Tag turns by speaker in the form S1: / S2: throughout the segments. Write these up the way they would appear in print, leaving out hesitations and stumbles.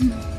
S1: Nice.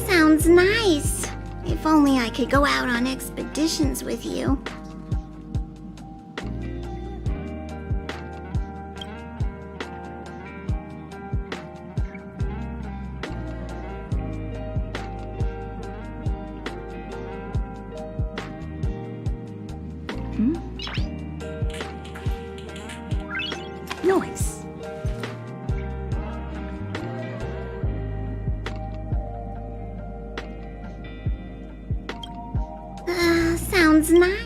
S1: Sounds nice. If only I could go out on expeditions with you.
S2: Noise.
S1: Sounds nice.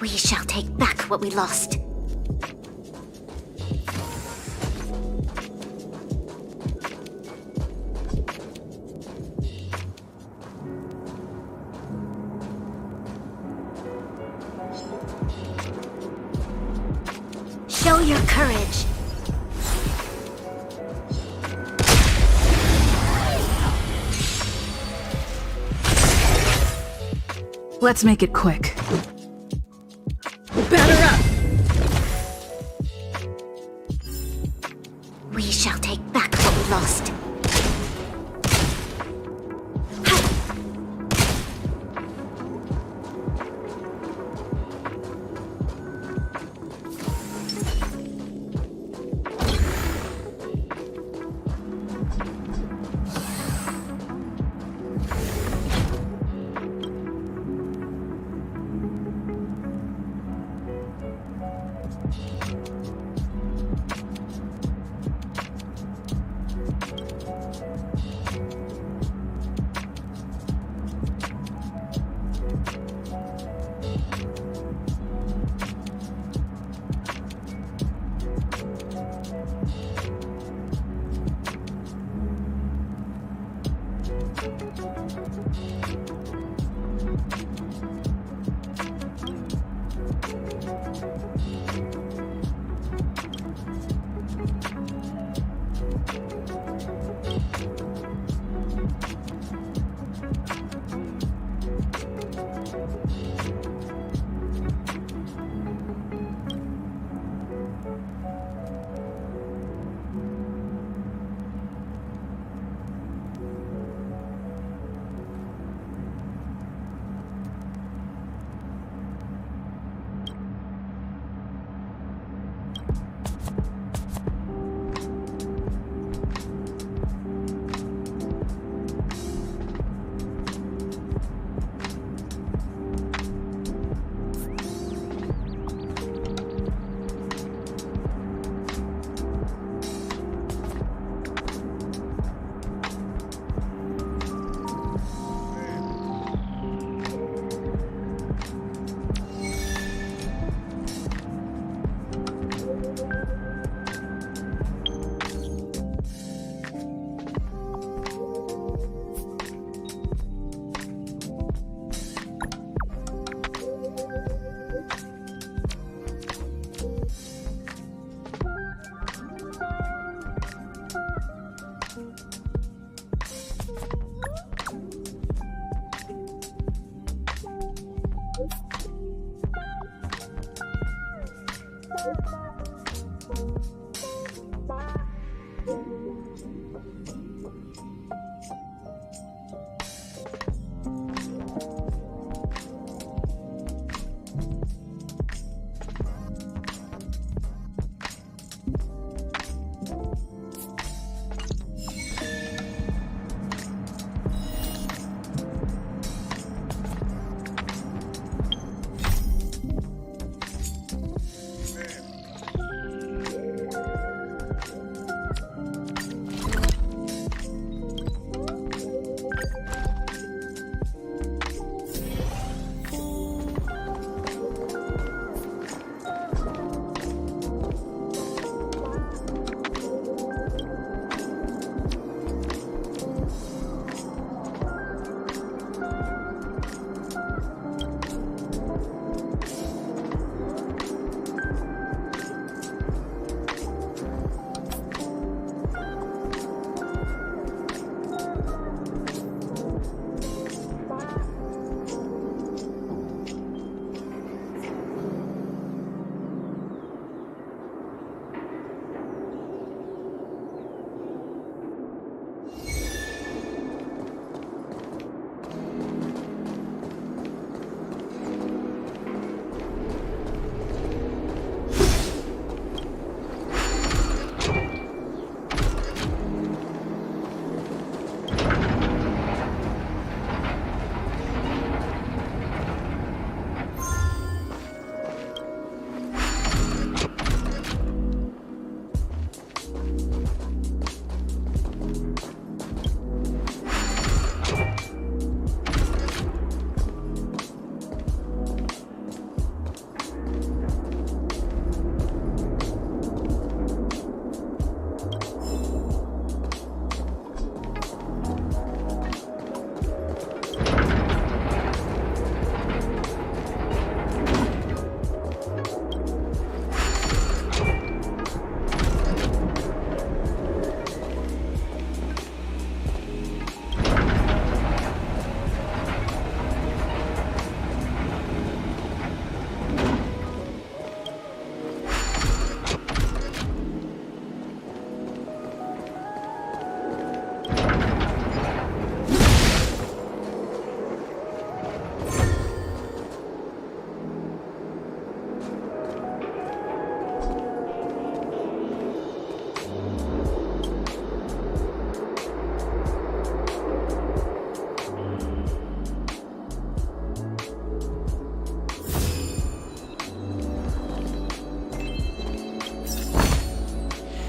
S1: We shall take back what we lost. Show your courage.
S2: Let's make it quick. Batter up!
S1: We shall take back what we lost.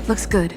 S2: Looks good.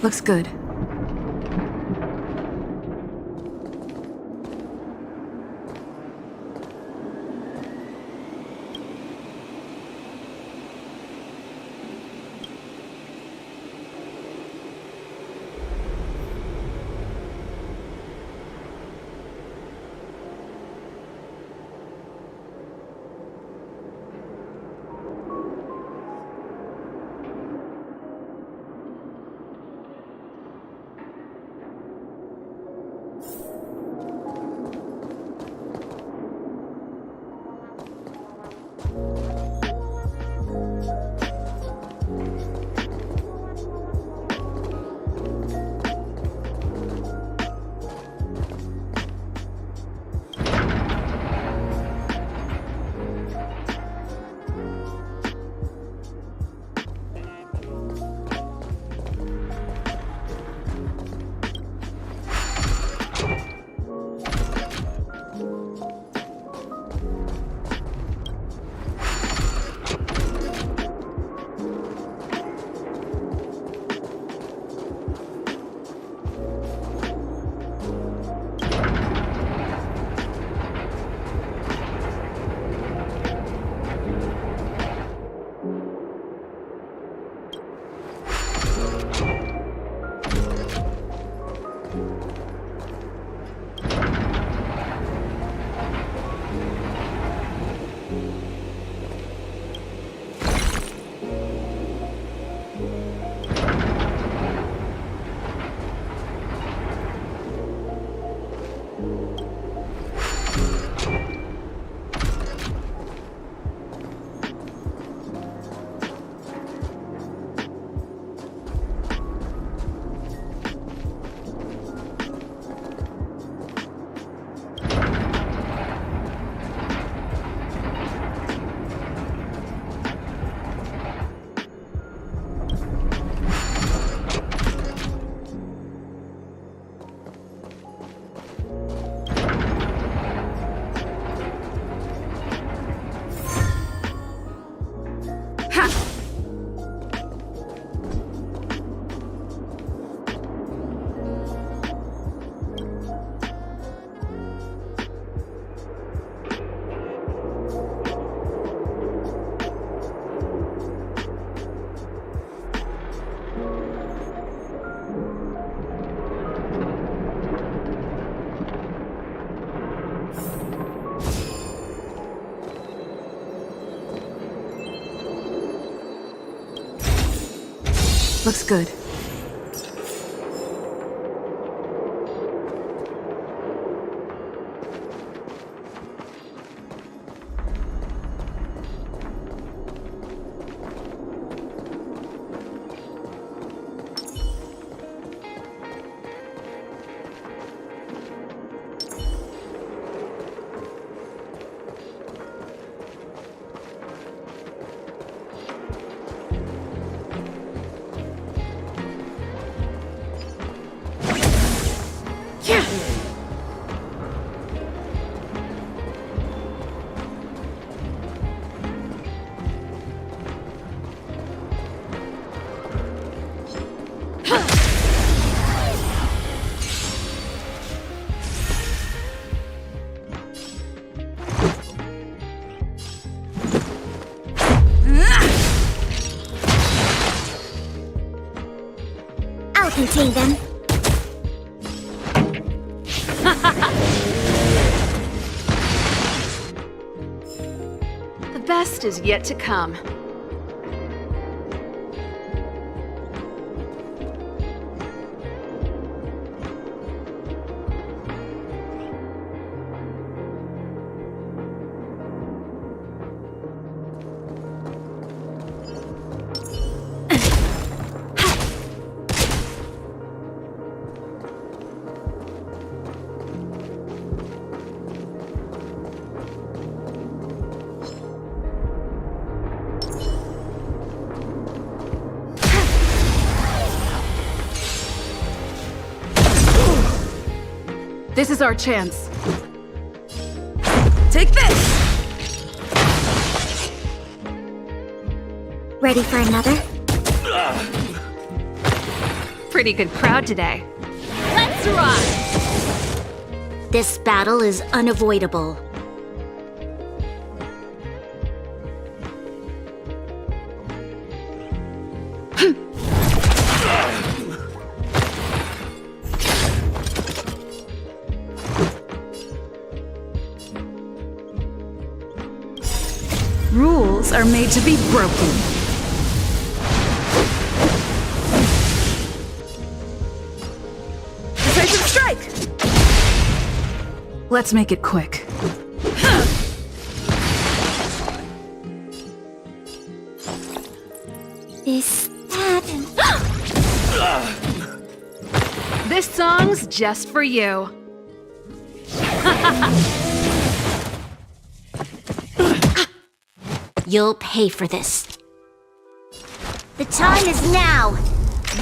S2: Looks good. Looks good.
S1: contain them.
S2: The best is yet to come. This is our chance. Take this!
S1: Ready for another?
S2: Pretty good crowd today.
S1: Let's rock! This battle is unavoidable.
S2: Rules are made to be broken. Decisive strike! Let's make it quick.
S1: This, that, and...
S2: This song's just for you.
S1: You'll pay for this. The time is now!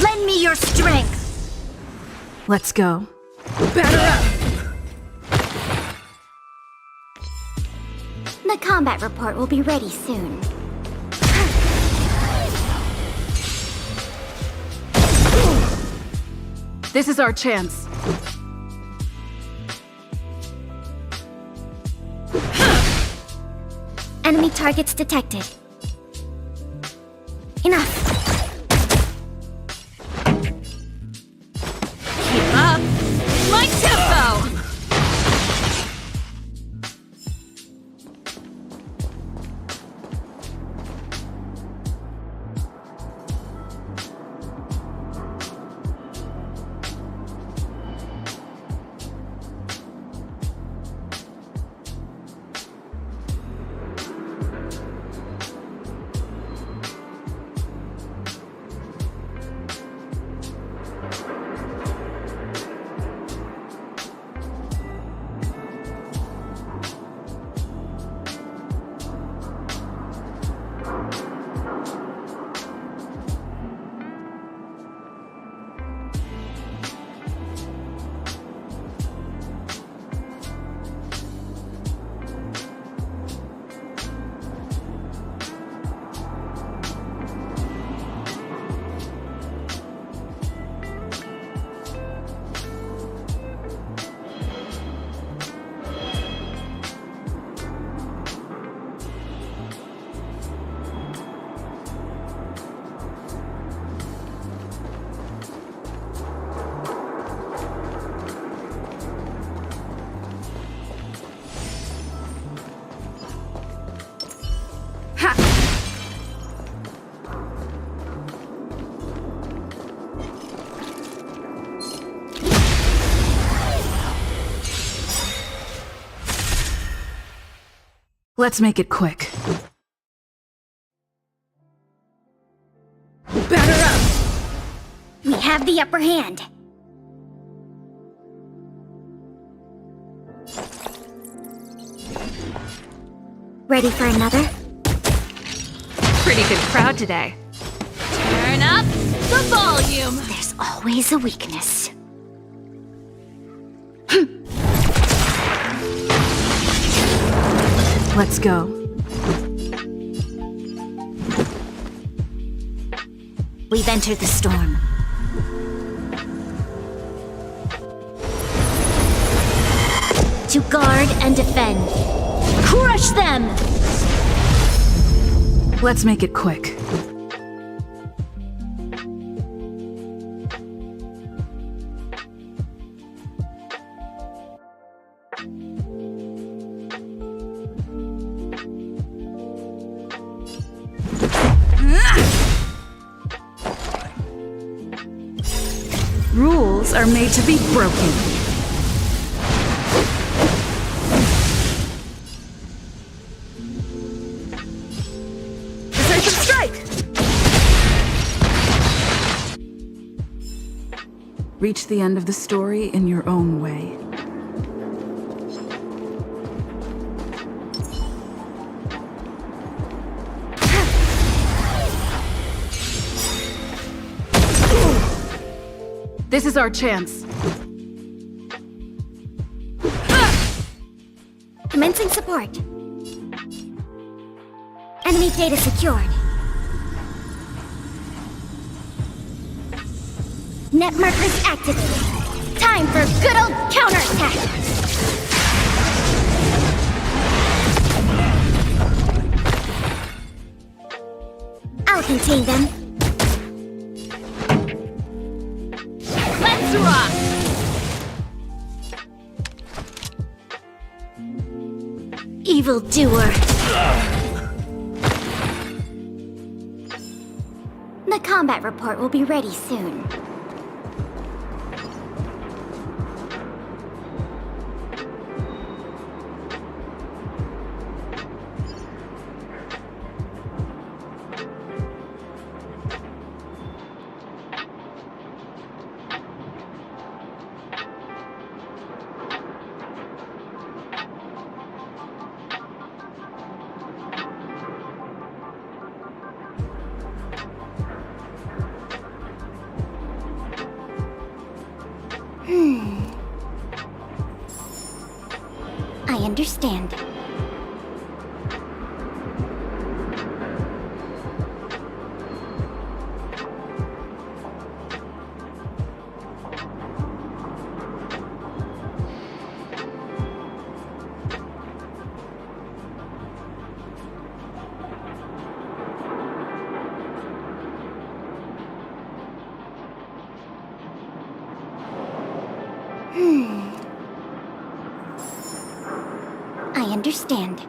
S1: Lend me your strength!
S2: Let's go. Batter up!
S1: The combat report will be ready soon.
S2: This is our chance.
S1: Enemy targets detected. Enough!
S2: Keep up! My tempo! Let's make it quick. Batter up!
S1: We have the upper hand. Ready for another?
S2: Pretty good crowd today.
S1: Turn up the volume! There's always a weakness.
S2: Let's go.
S1: We've entered the storm. To guard and defend. Crush them!
S2: Let's make it quick. Rules are made to be broken. Decisive strike! Reach the end of the story in your own way. This is our chance.
S1: Commencing support. Enemy data secured. Net markers activated. Time for a good old counterattack. I'll contain them. Let's rock! Evildoer. The combat report will be ready soon. I understand. I understand.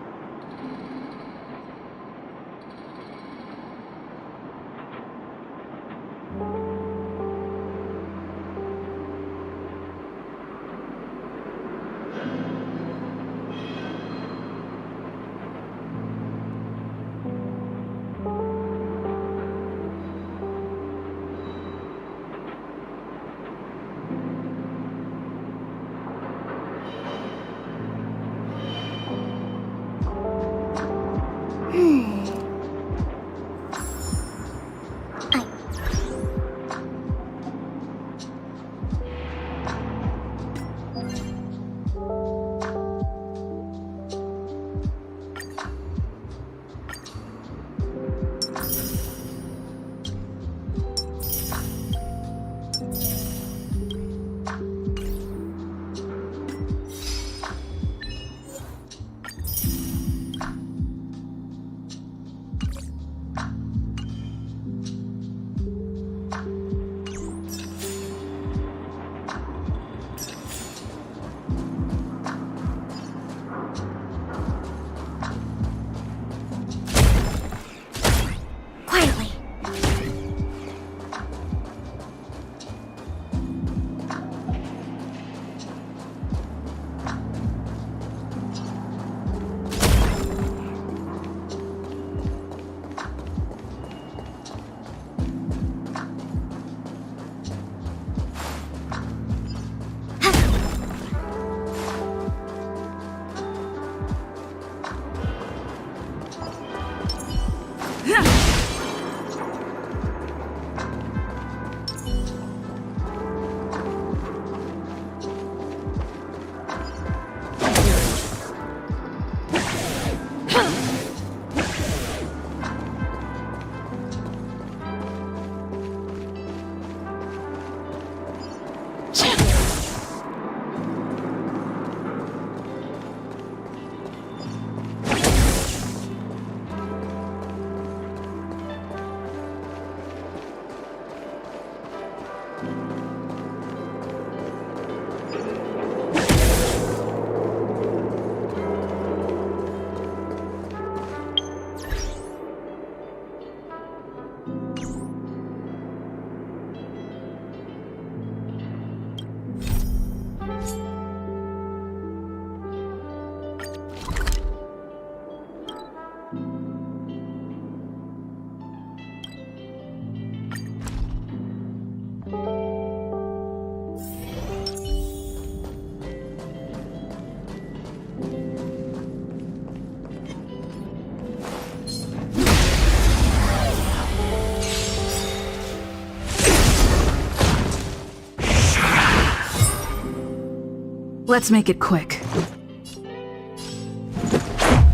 S2: Let's make it quick.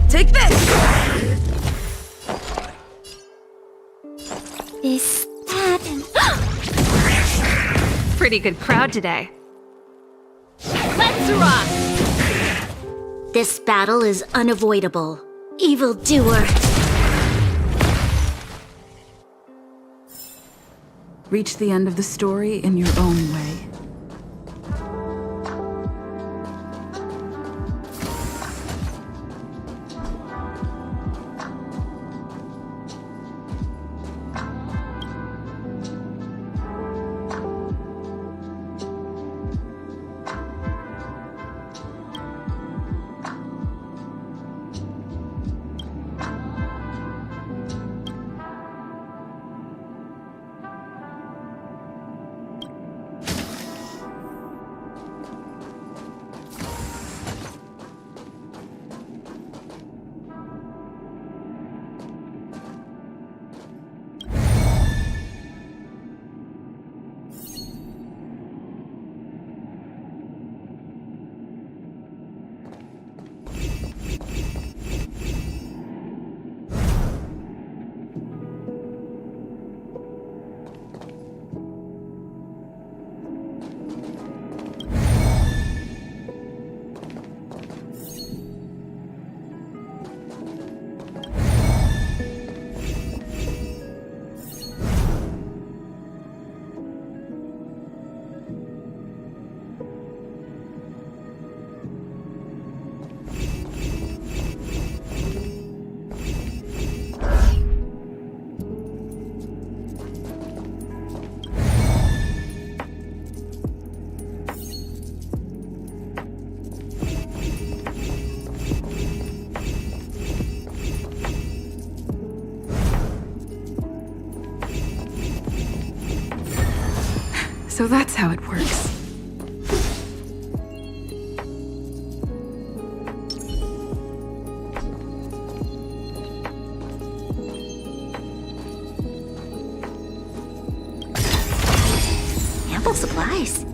S2: Take this!
S1: Is that an...
S2: Pretty good crowd today.
S1: Let's rock! This battle is unavoidable. Evildoer.
S2: Reach the end of the story in your own way. So that's how it works.
S1: Ample supplies.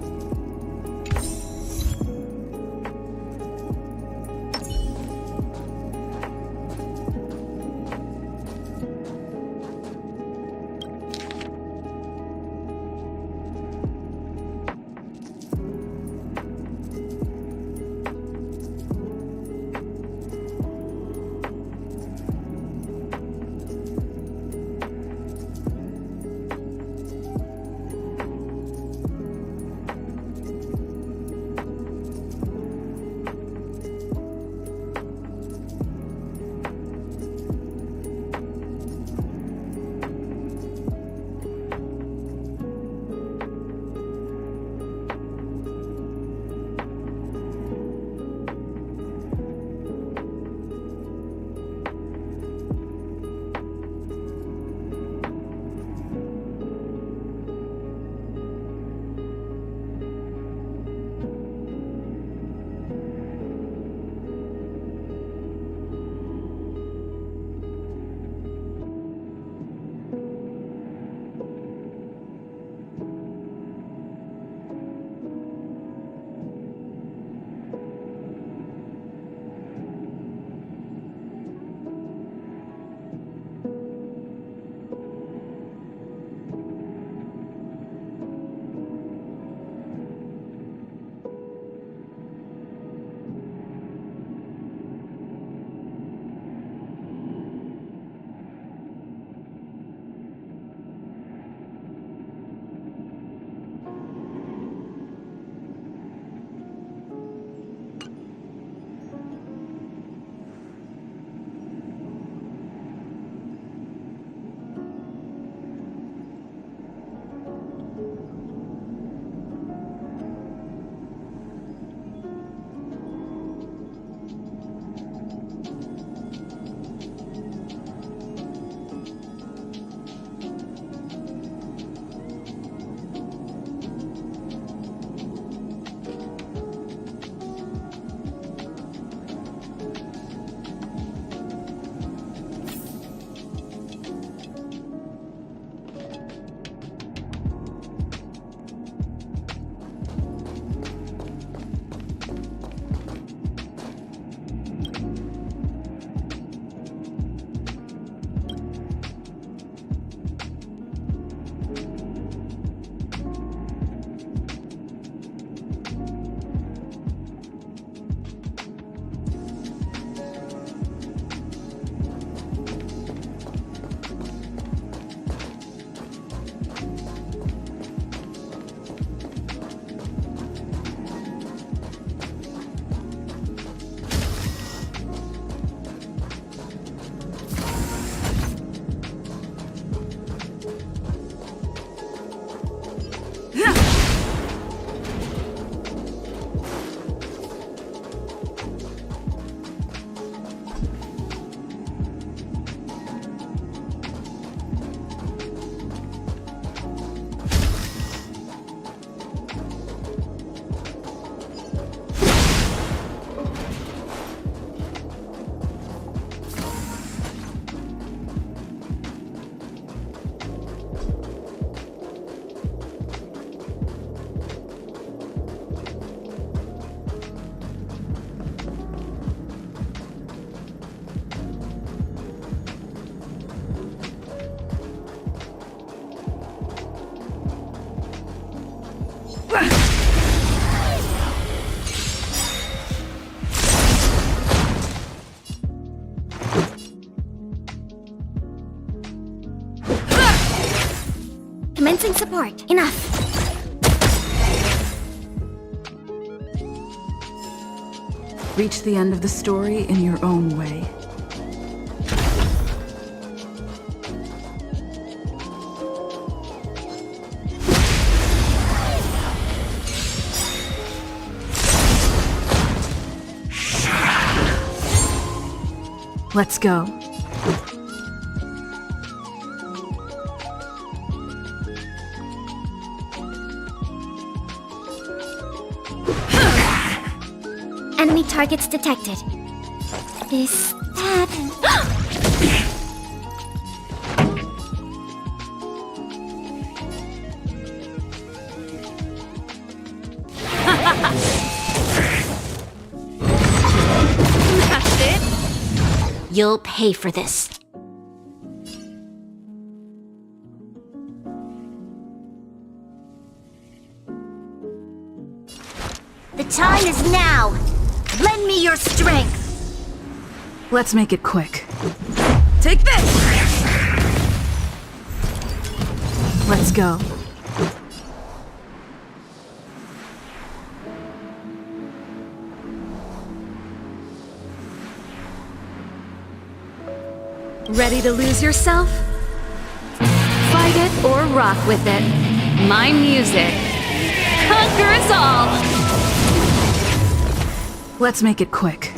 S1: Commencing support. Enough.
S3: Reach the end of the story in your own way. Let's go.
S1: Enemy targets detected. This happened.
S2: That's it?
S1: You'll pay for this. The time is now. Lend me your strength.
S3: Let's make it quick. Take this! Let's go.
S2: Ready to lose yourself? Fight it or rock with it. My music conquers all!
S3: Let's make it quick.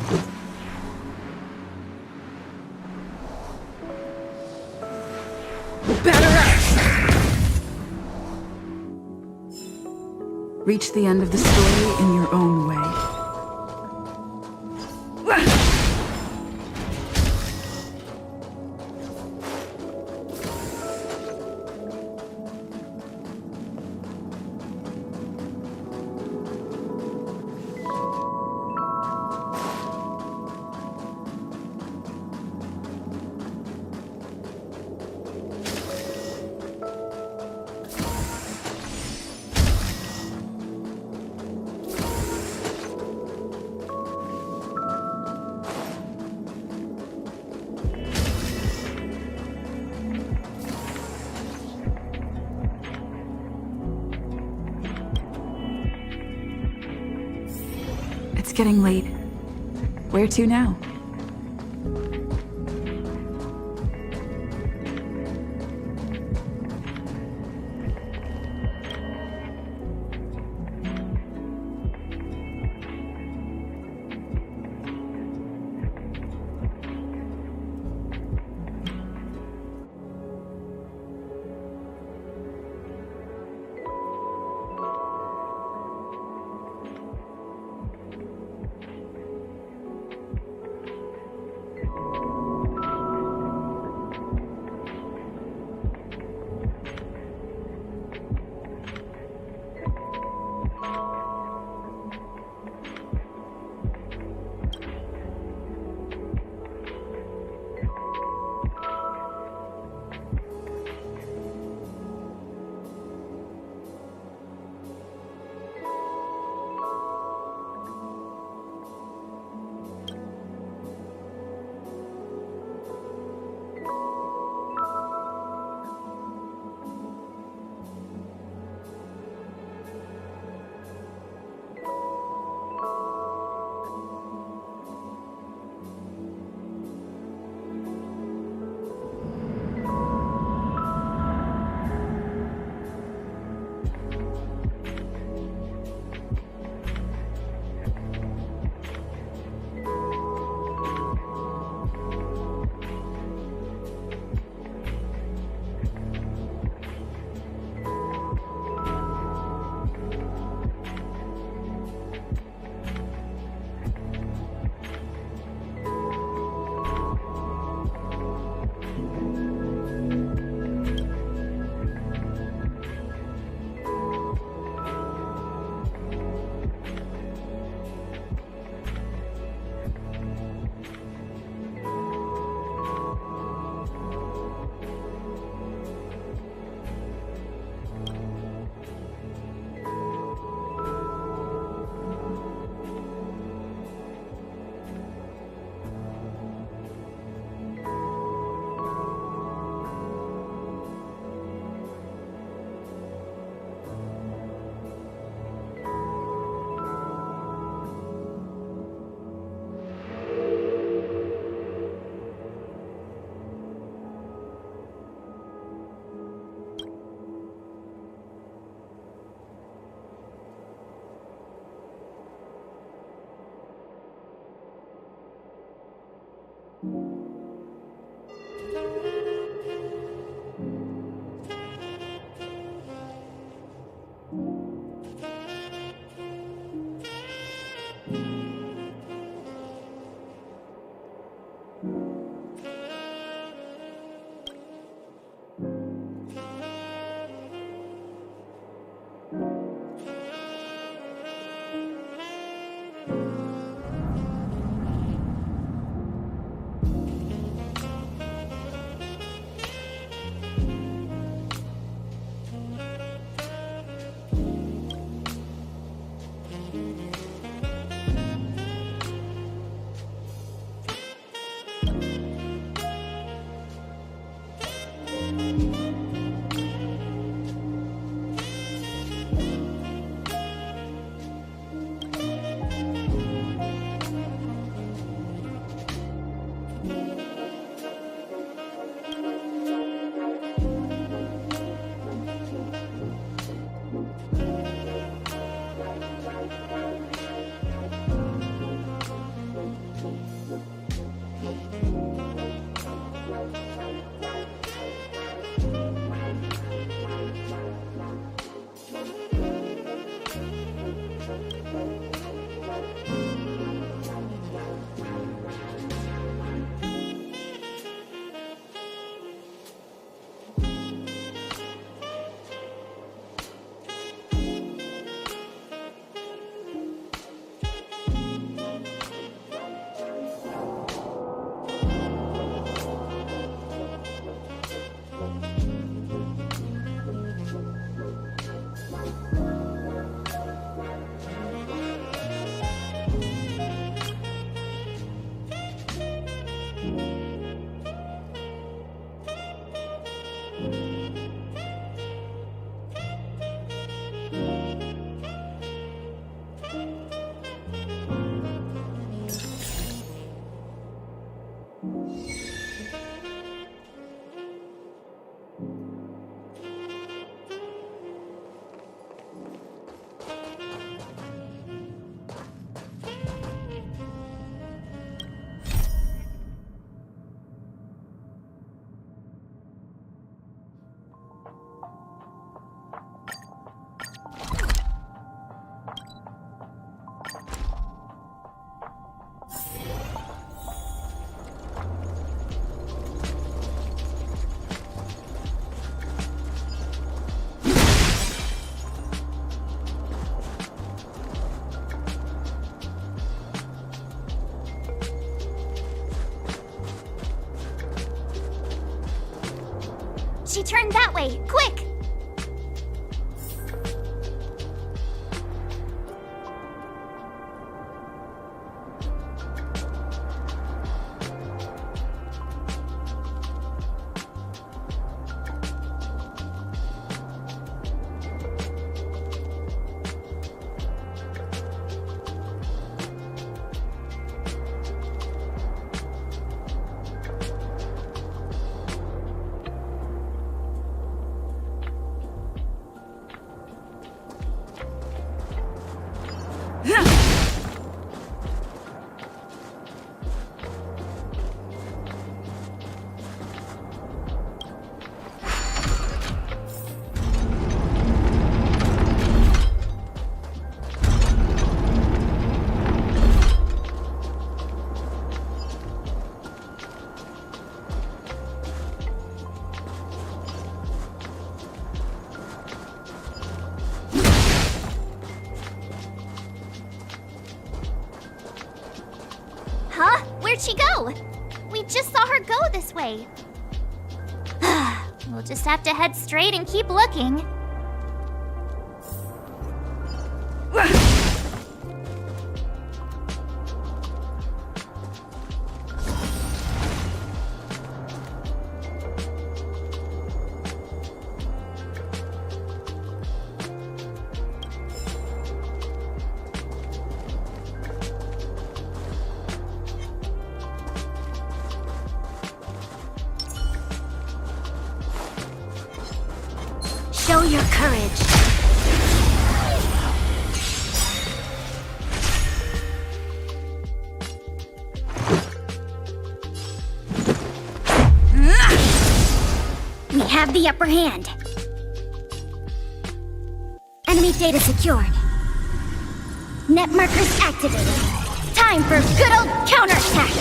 S3: Batter up! Reach the end of the story in your own way. It's getting late. Where to now?
S1: She turned that way! Quick! Huh? Where'd she go? We just saw her go this way. We'll just have to head straight and keep looking. Show your courage. have the upper hand. Enemy data secured. Net markers activated. Time for good old counterattack!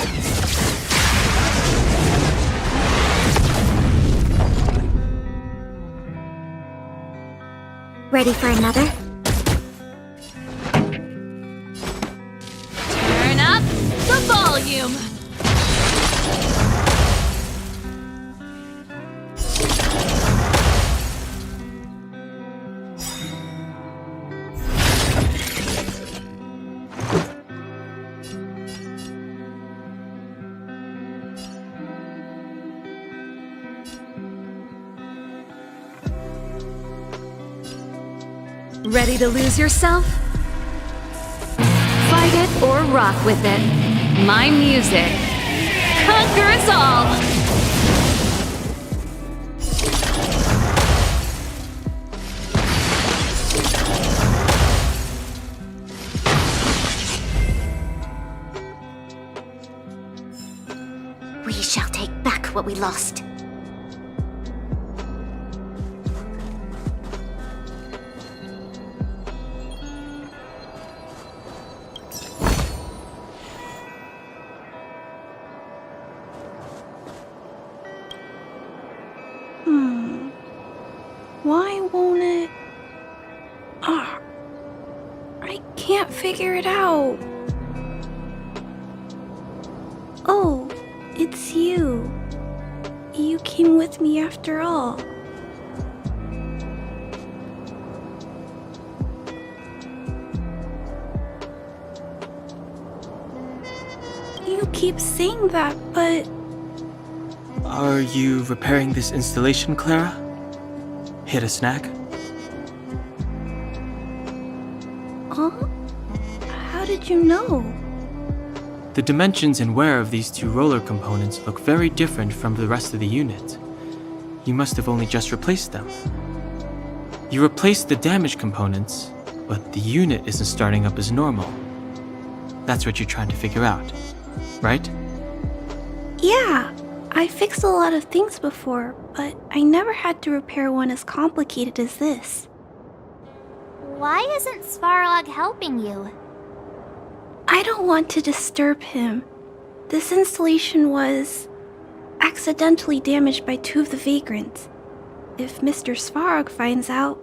S1: Ready for another?
S2: Turn up the volume.
S3: Ready to lose yourself?
S2: Fight it or rock with it. My music conquers all.
S1: We shall take back what we lost.
S4: Why won't it? I can't figure it out. Oh, it's you. You came with me after all. You keep saying that, but...
S5: Are you repairing this installation, Clara? Hit a snack?
S4: Huh? How did you know?
S5: The dimensions and wear of these two roller components look very different from the rest of the unit. You must have only just replaced them. You replaced the damaged components, but the unit isn't starting up as normal. That's what you're trying to figure out, right?
S4: Yeah, I fixed a lot of things before, but I never had to repair one as complicated as this.
S1: Why isn't Svarog helping you?
S4: I don't want to disturb him. This installation was accidentally damaged by two of the vagrants. If Mr. Svarog finds out,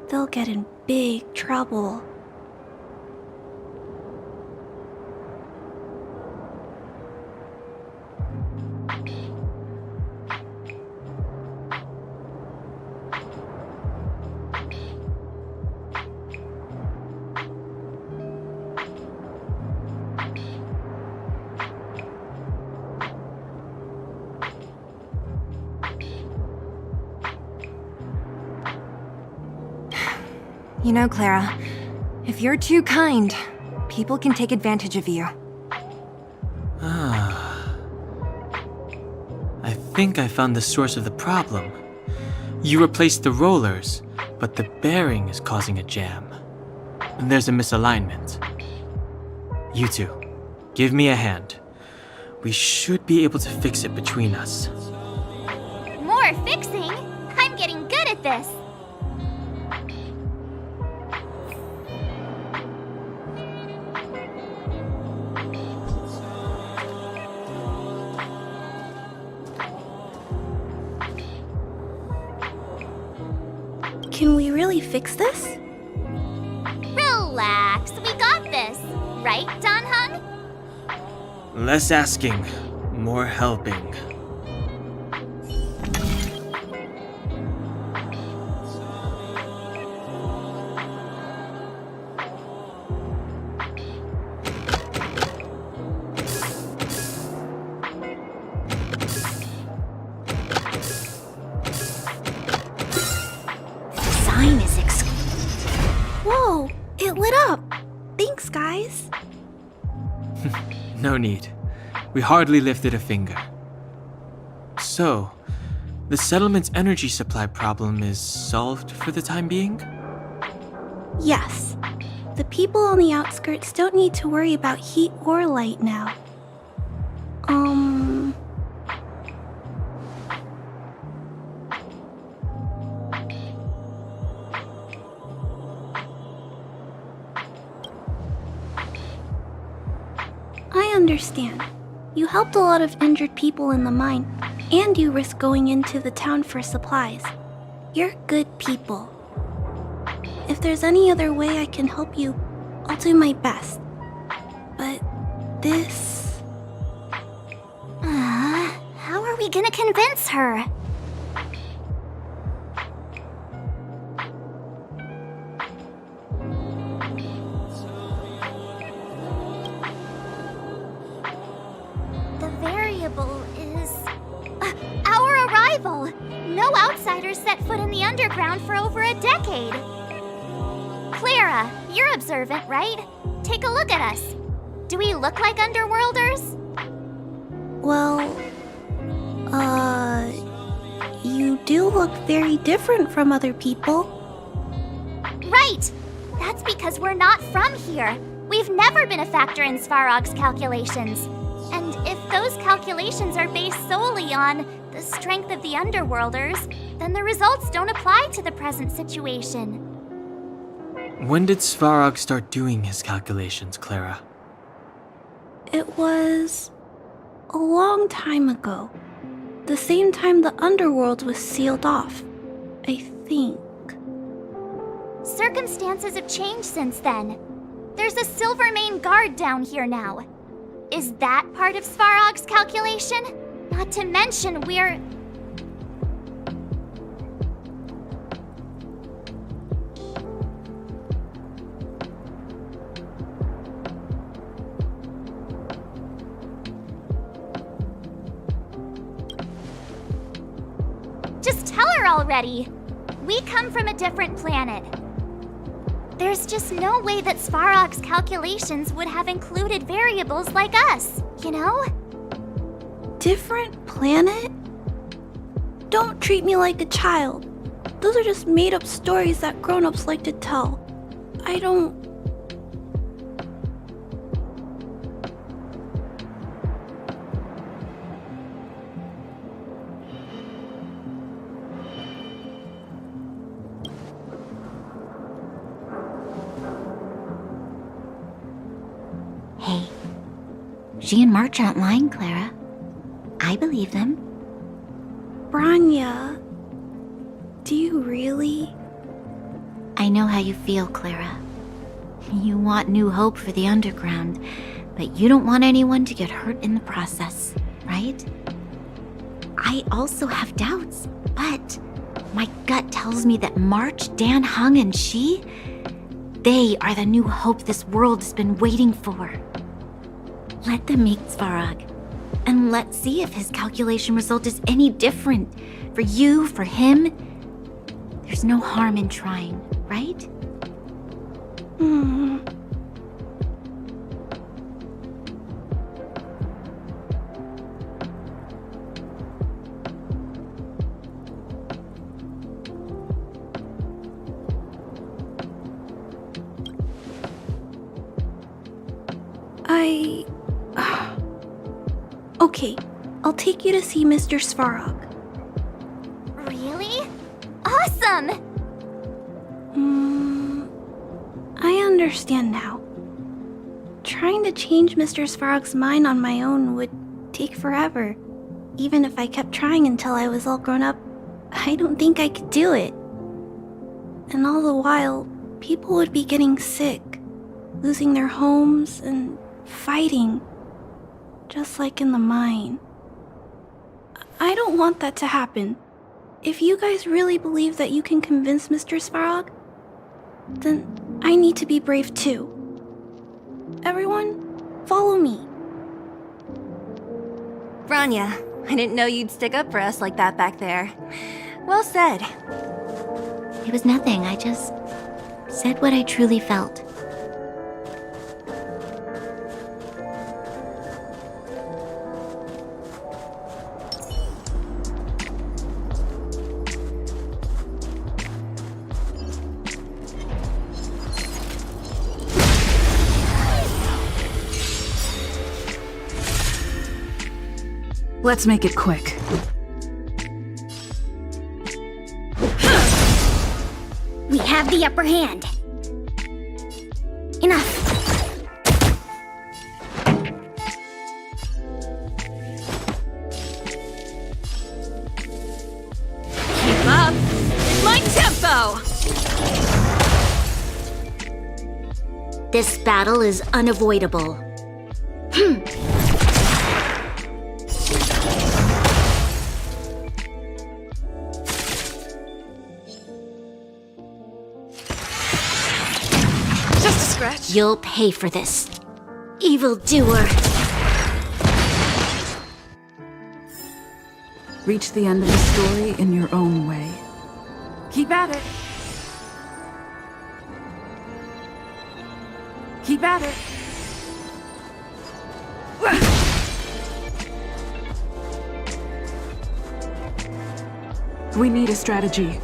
S4: they'll get in big trouble.
S6: You know, Clara, if you're too kind, people can take advantage of you.
S5: I think I found the source of the problem. You replaced the rollers, but the bearing is causing a jam. And there's a misalignment. You two, give me a hand. We should be able to fix it between us.
S1: More fixing? I'm getting good at this.
S4: Can we really fix this?
S1: Relax, we got this. Right, Dan Heng?
S5: Less asking, more helping.
S1: Sign is
S4: Whoa, it lit up. Thanks, guys.
S5: No need. We hardly lifted a finger. So, the settlement's energy supply problem is solved for the time being?
S4: Yes. The people on the outskirts don't need to worry about heat or light now. understand. You helped a lot of injured people in the mine, and you risked going into the town for supplies. You're good people. If there's any other way I can help you, I'll do my best. But this...
S1: How are we gonna convince her? The variable is... our arrival! No outsiders set foot in the underground for over a decade. Clara, you're observant, right? Take a look at us. Do we look like underworlders?
S4: Well, you do look very different from other people.
S1: Right! That's because we're not from here. We've never been a factor in Svarog's calculations. And if those calculations are based solely on the strength of the Underworlders, then the results don't apply to the present situation.
S5: When did Svarog start doing his calculations, Clara?
S4: It was a long time ago. The same time the underworld was sealed off, I think.
S1: Circumstances have changed since then. There's a Silvermane guard down here now. Is that part of Svarog's calculation? Not to mention we're... Just tell her already! We come from a different planet. There's just no way that Svarog's calculations would have included variables like us, you know?
S4: Different planet? Don't treat me like a child. Those are just made-up stories that grown-ups like to tell. I don't...
S1: Hey, she and March aren't lying, Clara. I believe them.
S4: Branya, do you really?
S1: I know how you feel, Clara. You want new hope for the underground, but you don't want anyone to get hurt in the process, right? I also have doubts, but my gut tells me that March, Dan Heng, and she, they are the new hope this world has been waiting for. Let them meet Svarog, and let's see if his calculation result is any different. For you, for him, there's no harm in trying, right?
S4: Okay, I'll take you to see Mr. Svarog.
S1: Really? Awesome!
S4: I understand now. Trying to change Mr. Svarog's mind on my own would take forever. Even if I kept trying until I was all grown up, I don't think I could do it. And all the while, people would be getting sick, losing their homes, and fighting. Just like in the mine. I don't want that to happen. If you guys really believe that you can convince Mr. Svarog, then I need to be brave too. Everyone, follow me.
S6: Branya, I didn't know you'd stick up for us like that back there. Well said.
S1: It was nothing, I just said what I truly felt.
S3: Let's make it quick.
S1: We have the upper hand. Enough.
S2: tempo!
S1: This battle is unavoidable.
S2: Just a scratch.
S1: You'll pay for this, evildoer.
S3: Reach the end of the story in your own way. Keep at it. Keep at it. We need a strategy.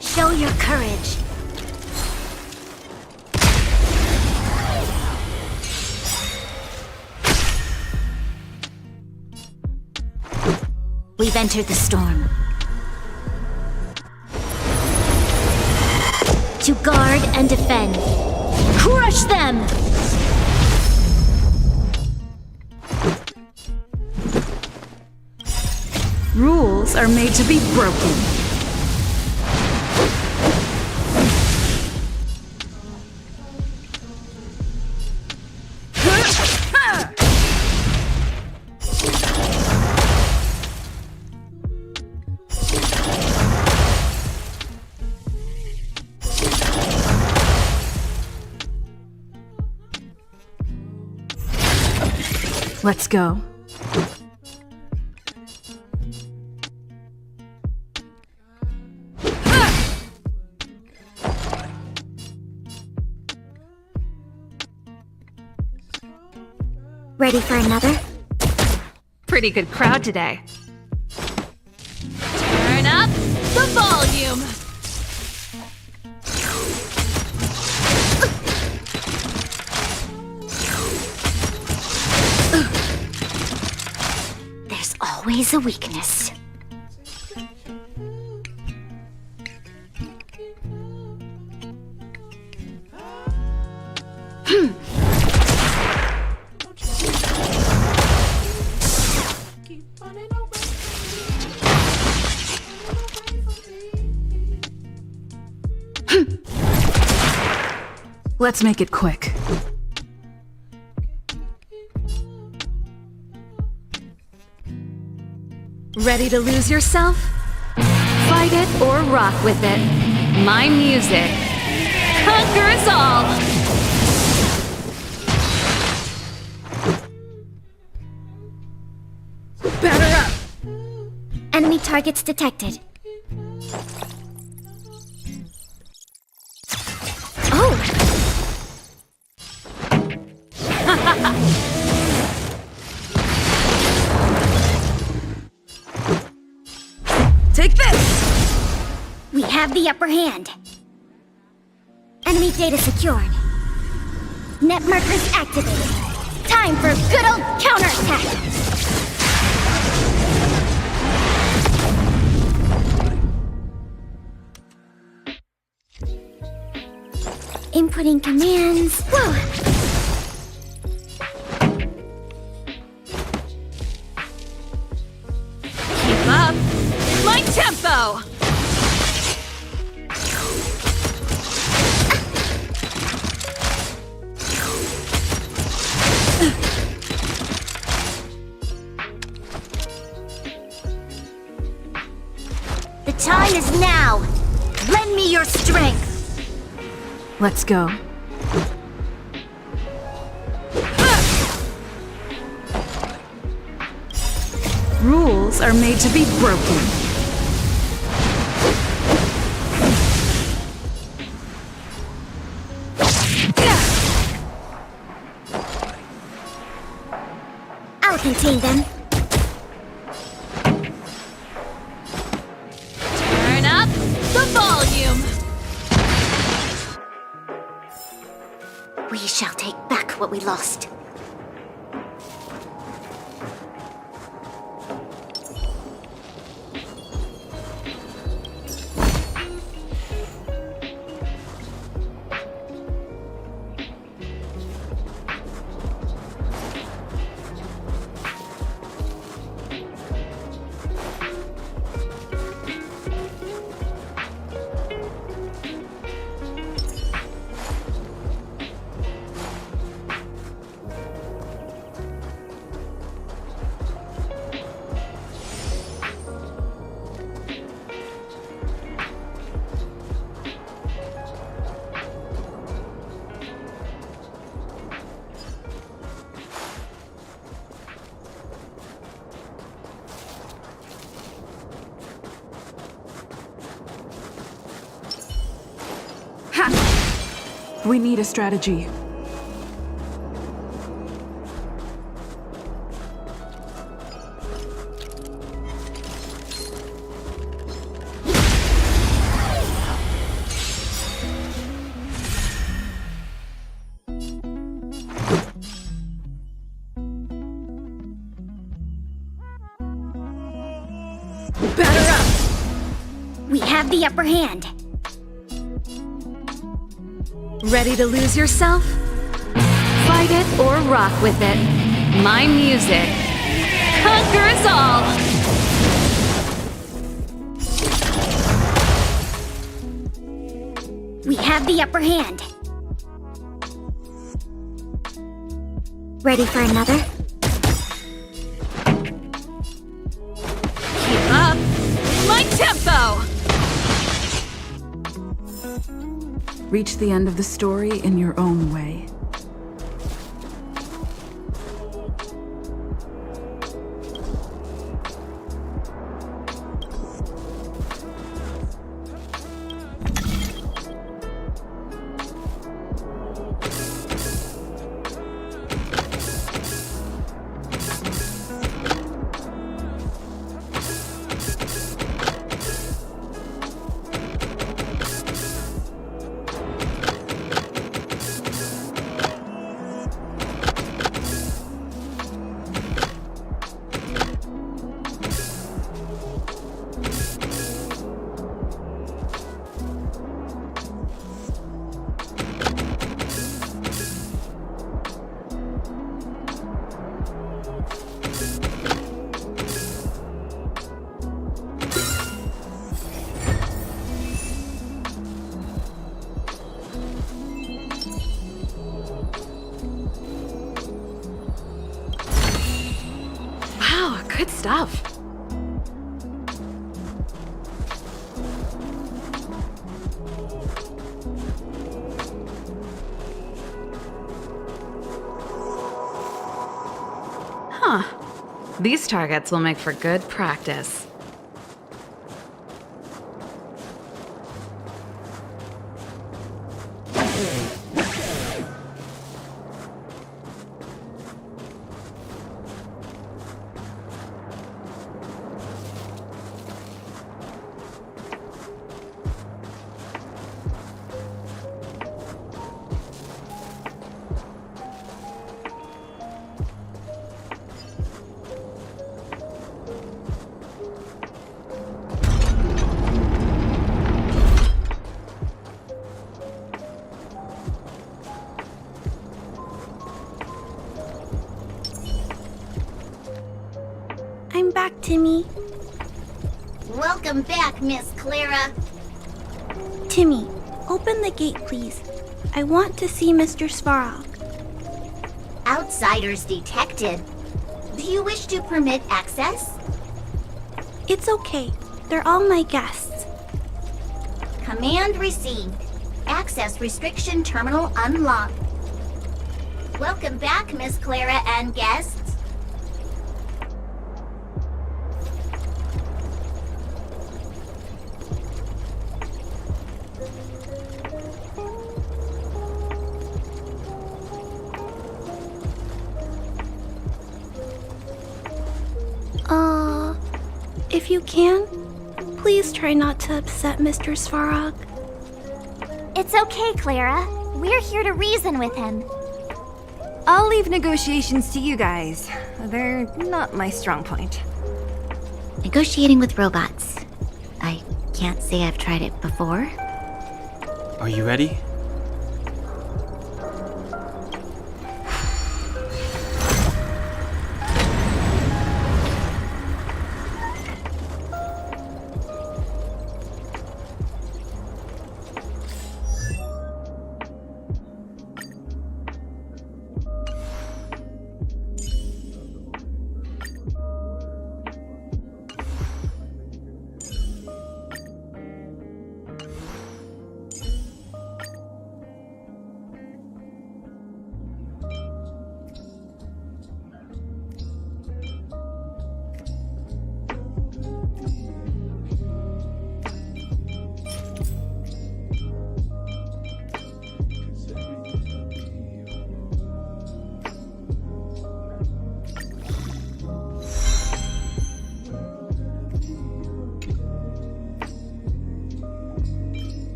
S1: Show your courage. We've entered the storm. To guard and defend. Crush them!
S3: Rules are made to be broken. Let's go.
S1: Ready for another?
S2: Pretty good crowd today. Turn up the volume!
S1: There's always a weakness.
S3: Let's make it quick.
S2: Ready to lose yourself? Fight it or rock with it. My music conquers all!
S3: Batter up!
S1: Enemy targets detected. Oh!
S3: Take this!
S1: We have the upper hand. Enemy data secured. Net markers activated. Time for a good old counterattack! Inputting commands. Whoa!
S2: Keep up my tempo!
S1: The time is now! Lend me your strength!
S3: Let's go. Rules are made to be broken.
S1: I'll contain them.
S2: Turn up the volume!
S1: We shall take back what we lost.
S3: We need a strategy.
S1: Batter up! We have the upper hand.
S2: Ready to lose yourself? Fight it or rock with it. My music conquers all!
S1: We have the upper hand. Ready for another?
S2: Keep up! My tempo!
S3: Reach the end of the story in your own way.
S2: Wow, good stuff. Huh. These targets will make for good practice.
S4: I'm back, Timmy.
S1: Welcome back, Miss Clara.
S4: Timmy, open the gate, please. I want to see Mr. Svarog.
S1: Outsiders detected. Do you wish to permit access?
S4: It's okay. They're all my guests.
S1: Command received. Access restriction terminal unlocked. Welcome back, Miss Clara and guests.
S4: If you can, please try not to upset Mr. Svarog.
S1: It's okay, Clara.
S7: We're here to reason with him.
S6: I'll leave negotiations to you guys. They're not my strong point.
S1: Negotiating with robots. I can't say I've tried it before.
S5: Are you ready?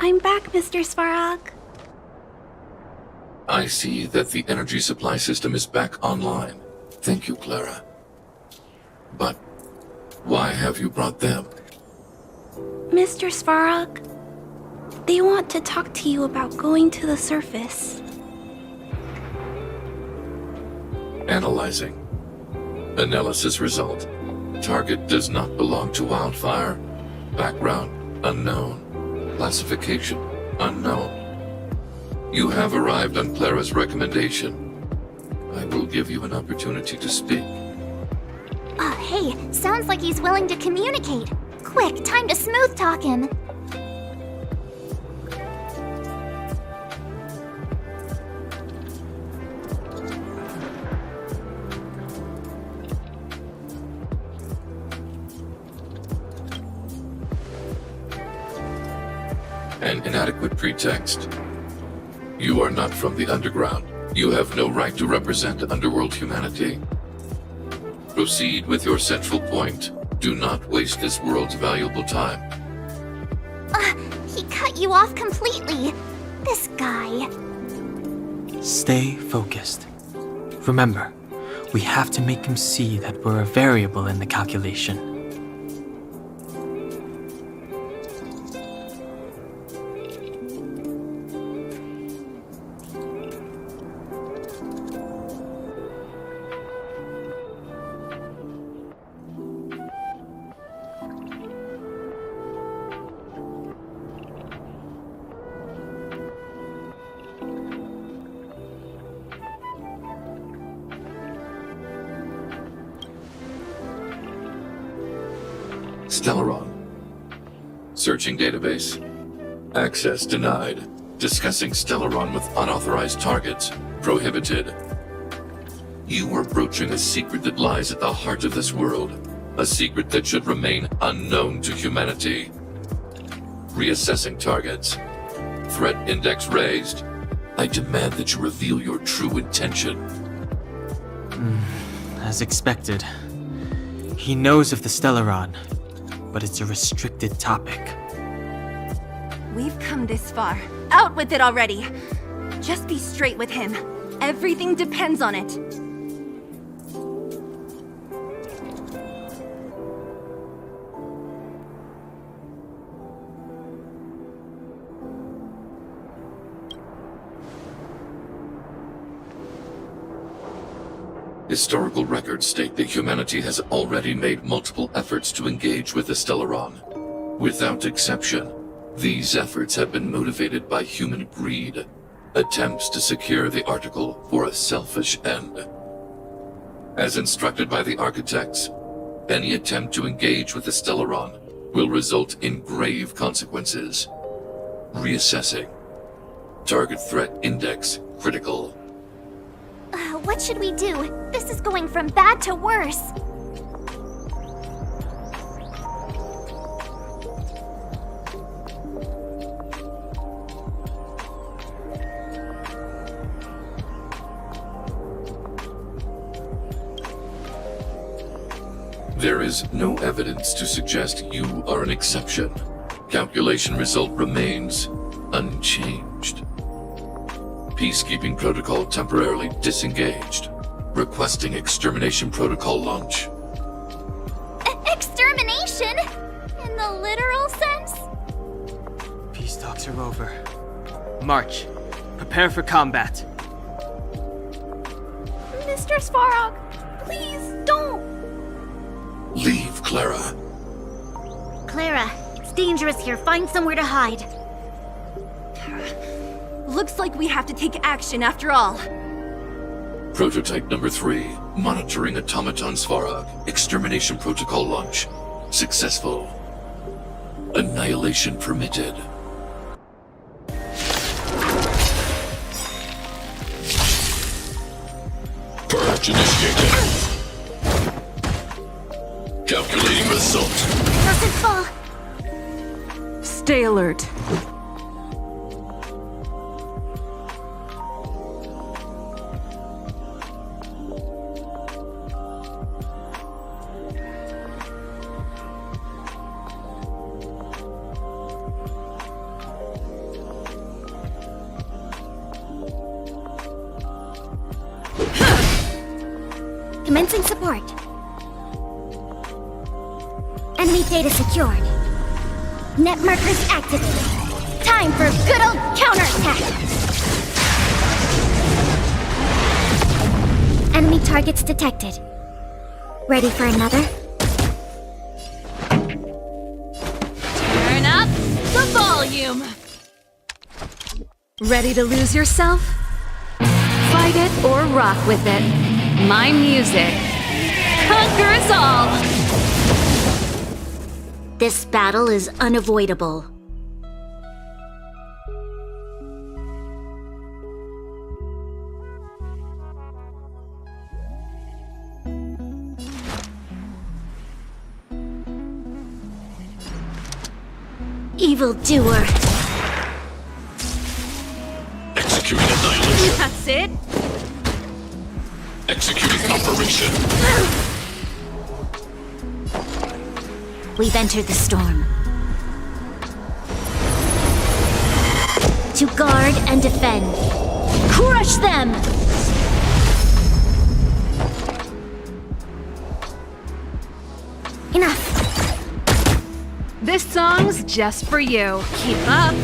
S4: I'm back, Mr. Svarog.
S8: I see that the energy supply system is back online. Thank you, Clara. But why have you brought them?
S4: Mr. Svarog, they want to talk to you about going to the surface.
S8: Analyzing. Analysis result. Target does not belong to Wildfire. Background unknown. Classification unknown. You have arrived on Clara's recommendation. I will give you an opportunity to speak.
S7: Oh, hey, sounds like he's willing to communicate. Quick, time to smooth talk him.
S8: An inadequate pretext. You are not from the underground. You have no right to represent underworld humanity. Proceed with your central point. Do not waste this world's valuable time.
S7: He cut you off completely. This guy.
S5: Stay focused. Remember, we have to make him see that we're a variable in the calculation.
S8: Stellaron. Searching database. Access denied. Discussing Stellaron with unauthorized targets. Prohibited. You are broaching a secret that lies at the heart of this world. A secret that should remain unknown to humanity. Reassessing targets. Threat index raised. I demand that you reveal your true intention.
S5: As expected. He knows of the Stellaron, but it's a restricted topic.
S6: We've come this far. Out with it already! Just be straight with him. Everything depends on it.
S8: Historical records state that humanity has already made multiple efforts to engage with the Stellaron. Without exception, these efforts have been motivated by human greed, attempts to secure the article for a selfish end. As instructed by the architects, any attempt to engage with the Stellaron will result in grave consequences. Reassessing. Target threat index critical.
S7: What should we do? This is going from bad to worse.
S8: There is no evidence to suggest you are an exception. Calculation result remains unchanged. Peacekeeping protocol temporarily disengaged. Requesting extermination protocol launch.
S7: Extermination? In the literal sense?
S5: Peace talks are over. March. Prepare for combat.
S4: Mr. Svarog, please don't.
S8: Leave, Clara.
S1: Clara, it's dangerous here. Find somewhere to hide.
S6: Looks like we have to take action after all.
S8: Prototype number 3. Monitoring Automaton Svarog. Extermination protocol launch. Successful. Annihilation permitted. Purge initiated. Calculating result.
S7: Doesn't fall.
S3: Stay alert.
S7: Commencing support. Enemy data secured. Net markers activated. Time for a good old counterattack. Enemy targets detected. Ready for another?
S2: Turn up the volume. Ready to lose yourself? Fight it or rock with it. My music conquers all.
S1: This battle is unavoidable. Evildoer.
S8: Executing annihilation.
S2: That's it.
S8: Executing operation.
S1: We've entered the storm. To guard and defend. Crush them!
S7: Enough.
S2: This song's just for you. Keep up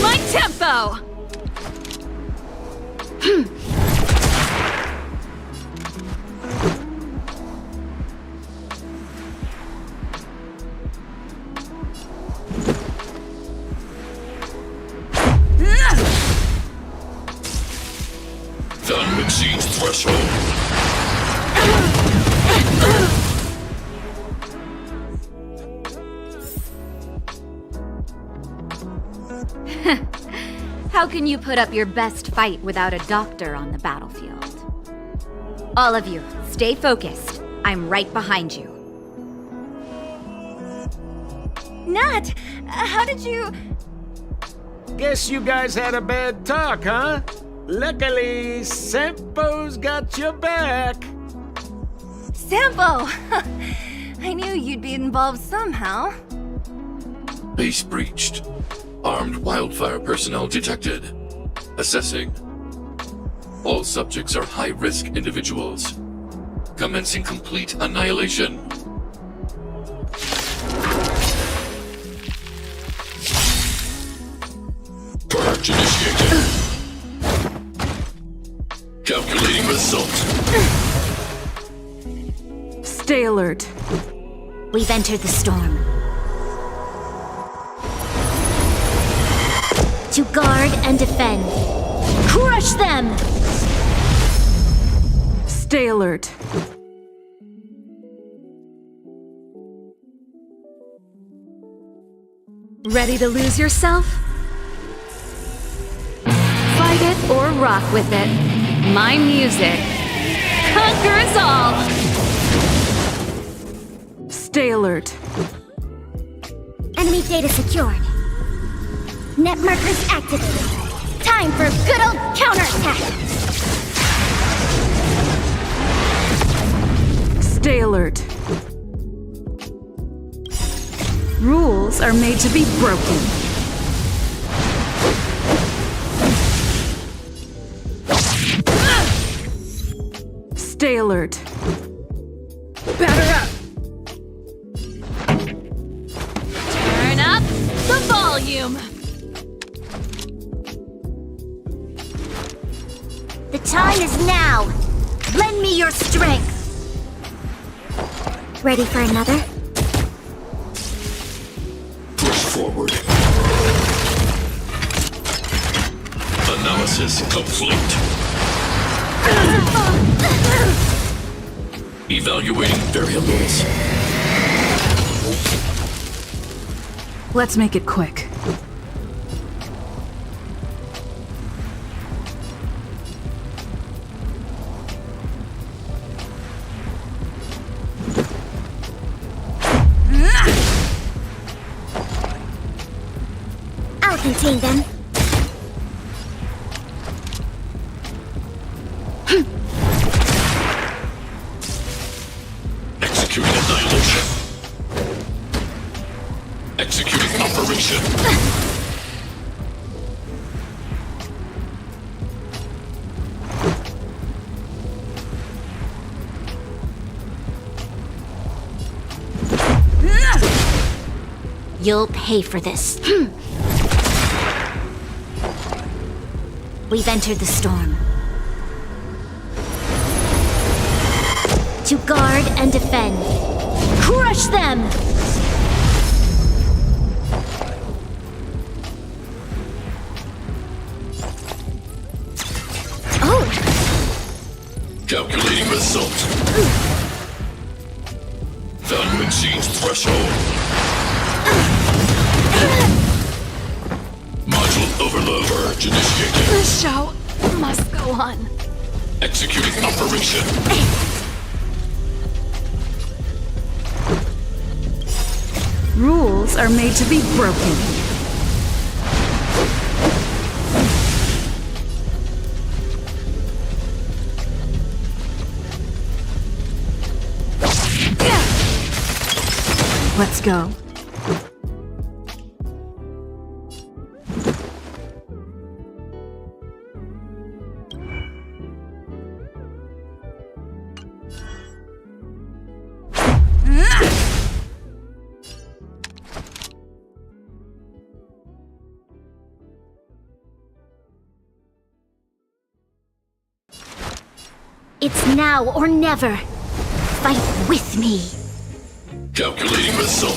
S2: my tempo.
S8: Done exceeds threshold.
S2: How can you put up your best fight without a doctor on the battlefield? All of you, stay focused. I'm right behind you.
S6: Nat, how did you...
S9: Guess you guys had a bad talk, huh? Luckily, Sampo's got your back.
S6: Sampo! I knew you'd be involved somehow.
S8: Base breached. Armed wildfire personnel detected. Assessing. All subjects are high-risk individuals. Commencing complete annihilation. Purge initiated. Calculating result.
S3: Stay alert.
S1: We've entered the storm. To guard and defend. Crush them!
S3: Stay alert.
S2: Ready to lose yourself? Fight it or rock with it. My music conquers all!
S3: Stay alert.
S7: Enemy data secured. Net markers activated. Time for a good old counterattack.
S3: Stay alert. Rules are made to be broken. Stay alert. Batter up!
S2: Turn up the volume!
S1: The time is now! Lend me your strength!
S7: Ready for another?
S8: Push forward. Analysis complete. Evaluating variables.
S3: Let's make it quick.
S7: I'll contain them.
S8: Executing annihilation. Executing operation.
S1: You'll pay for this. We've entered the storm. To guard and defend. Crush them! Oh!
S8: Calculating result. Value exceeds threshold. Module overload. Purge initiated.
S2: The show must go on.
S8: Executing operation.
S3: Rules are made to be broken. Let's go.
S1: It's now or never. Fight with me.
S8: Calculating result.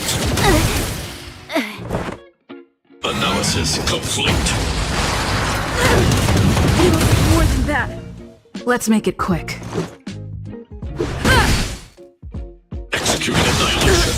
S8: Analysis complete.
S3: More than that. Let's make it quick.
S8: Executing annihilation.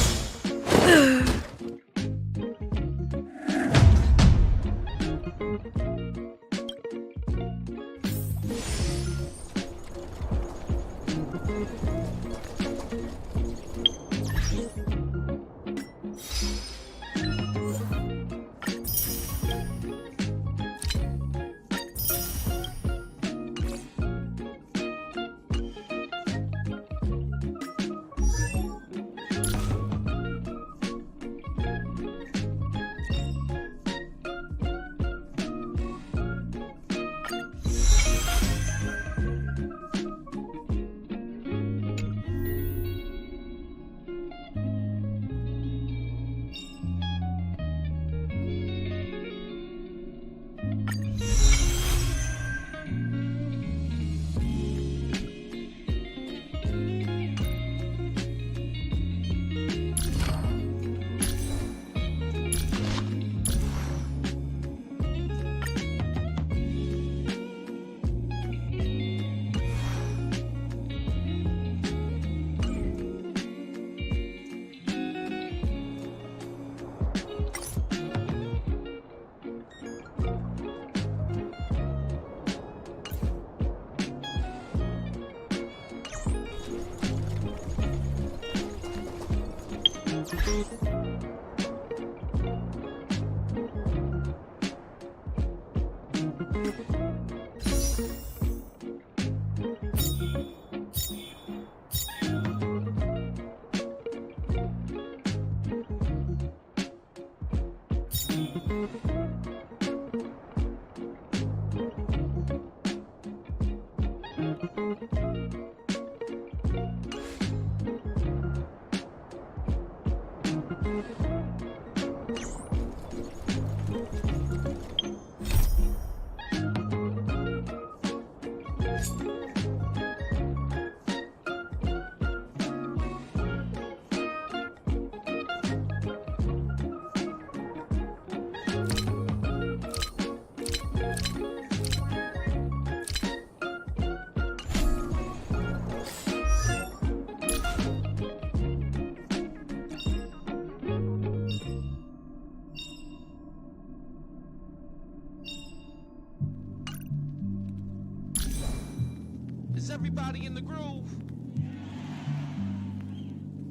S10: Is everybody in the groove?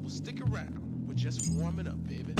S10: Well, stick around. We're just warming up, baby.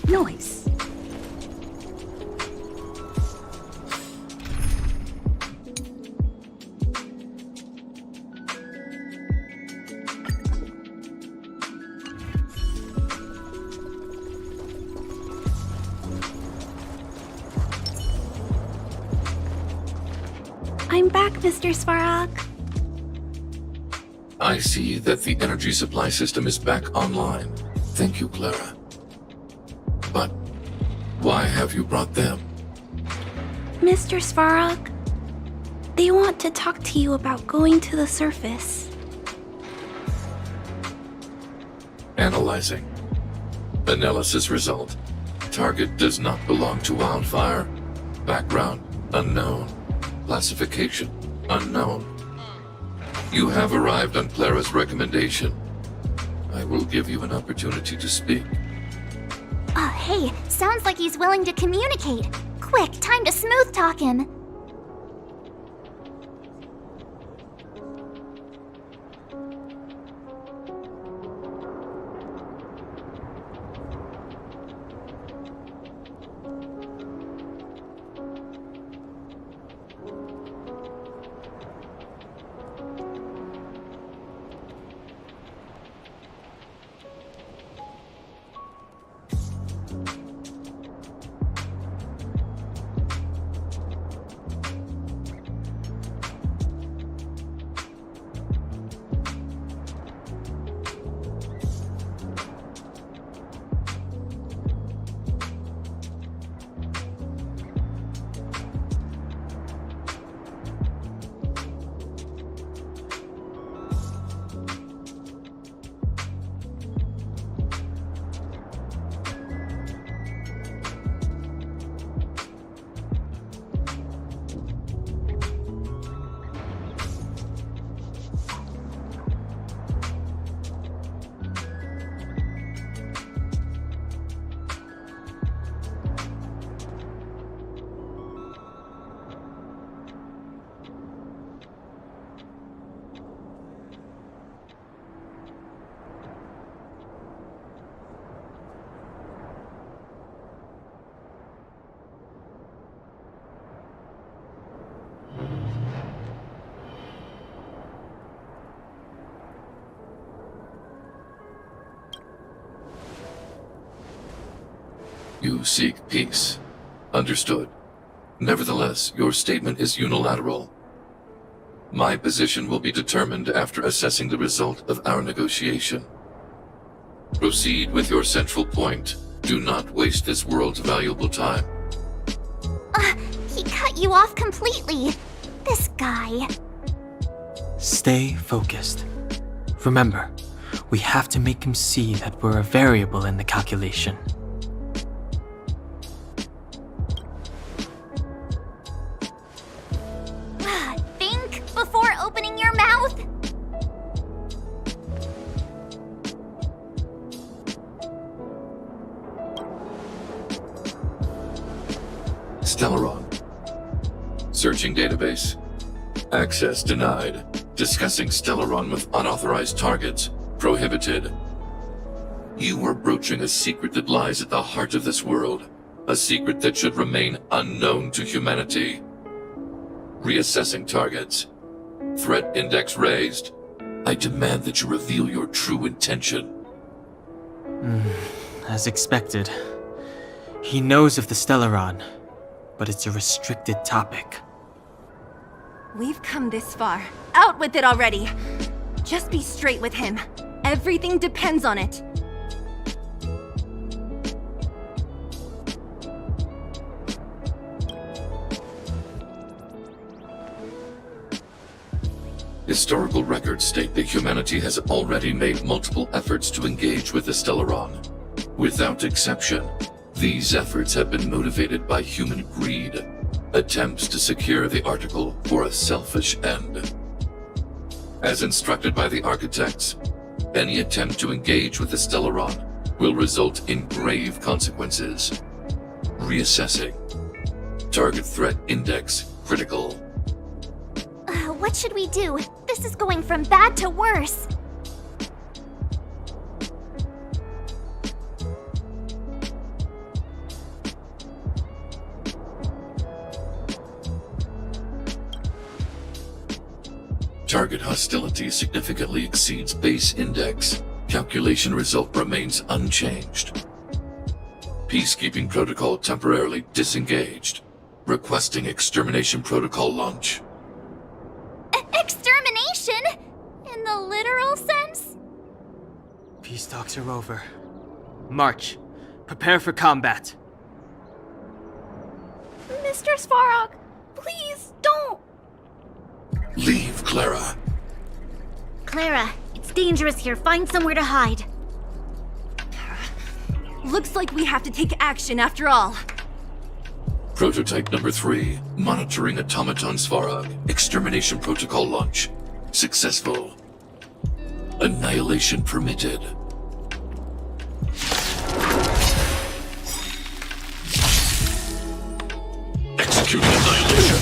S3: Noise.
S4: I'm back, Mr. Svarog.
S8: I see that the energy supply system is back online. Thank you, Clara. But why have you brought them?
S4: Mr. Svarog, they want to talk to you about going to the surface.
S8: Analyzing. Analysis result. Target does not belong to Wildfire. Background unknown. Classification unknown. You have arrived on Clara's recommendation. I will give you an opportunity to speak.
S7: Oh, hey, sounds like he's willing to communicate. Quick, time to smooth talk him.
S8: You seek peace. Understood. Nevertheless, your statement is unilateral. My position will be determined after assessing the result of our negotiation. Proceed with your central point. Do not waste this world's valuable time.
S7: He cut you off completely. This guy.
S5: Stay focused. Remember, we have to make him see that we're a variable in the calculation.
S7: Think before opening your mouth.
S8: Stellaron. Searching database. Access denied. Discussing Stellaron with unauthorized targets. Prohibited. You are broaching a secret that lies at the heart of this world. A secret that should remain unknown to humanity. Reassessing targets. Threat index raised. I demand that you reveal your true intention.
S5: As expected. He knows of the Stellaron, but it's a restricted topic.
S6: We've come this far. Out with it already! Just be straight with him. Everything depends on it.
S8: Historical records state that humanity has already made multiple efforts to engage with the Stellaron. Without exception, these efforts have been motivated by human greed, attempts to secure the article for a selfish end. As instructed by the architects, any attempt to engage with the Stellaron will result in grave consequences. Reassessing. Target threat index critical.
S7: What should we do? This is going from bad to worse.
S8: Target hostility significantly exceeds base index. Calculation result remains unchanged. Peacekeeping protocol temporarily disengaged. Requesting extermination protocol launch.
S7: Extermination? In the literal sense?
S5: Peace talks are over. March. Prepare for combat.
S4: Mr. Svarog, please don't.
S8: Leave, Clara.
S1: Clara, it's dangerous here. Find somewhere to hide.
S6: Looks like we have to take action after all.
S8: Prototype number 3. Monitoring automaton Svarog. Extermination protocol launch. Successful. Annihilation permitted. Executing annihilation.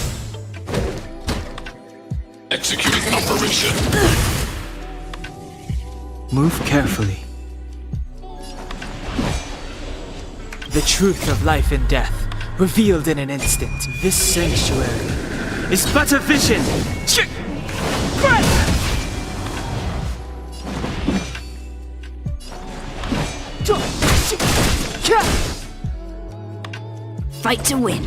S8: Executing operation.
S5: Move carefully. The truth of life and death, revealed in an instant. This sanctuary is but a vision.
S3: Fight to win.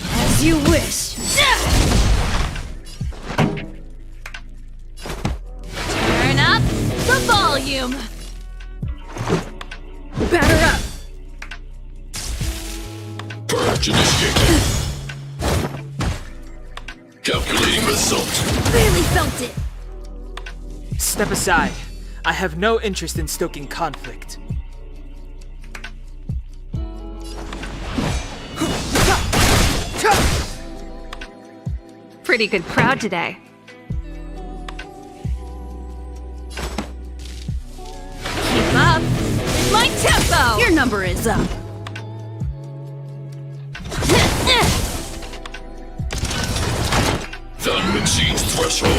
S3: As you wish.
S2: Turn up the volume.
S3: Batter up.
S8: Purge initiated. Calculating result.
S3: Really felt it.
S5: Step aside. I have no interest in stoking conflict.
S2: Pretty good crowd today. Keep up. My tempo.
S3: Your number is up.
S8: Done exceeds threshold.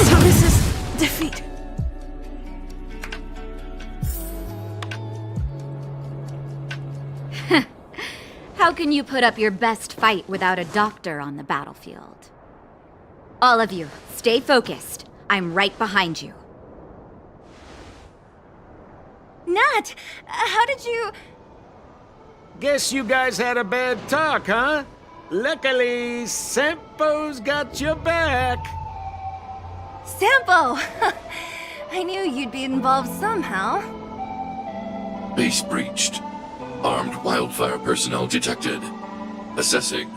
S3: So this is defeat.
S1: How can you put up your best fight without a doctor on the battlefield? All of you, stay focused. I'm right behind you.
S6: Nat, how did you...
S9: Guess you guys had a bad talk, huh? Luckily, Sampo's got your back.
S6: Sampo! I knew you'd be involved somehow.
S8: Base breached. Armed wildfire personnel detected. Assessing.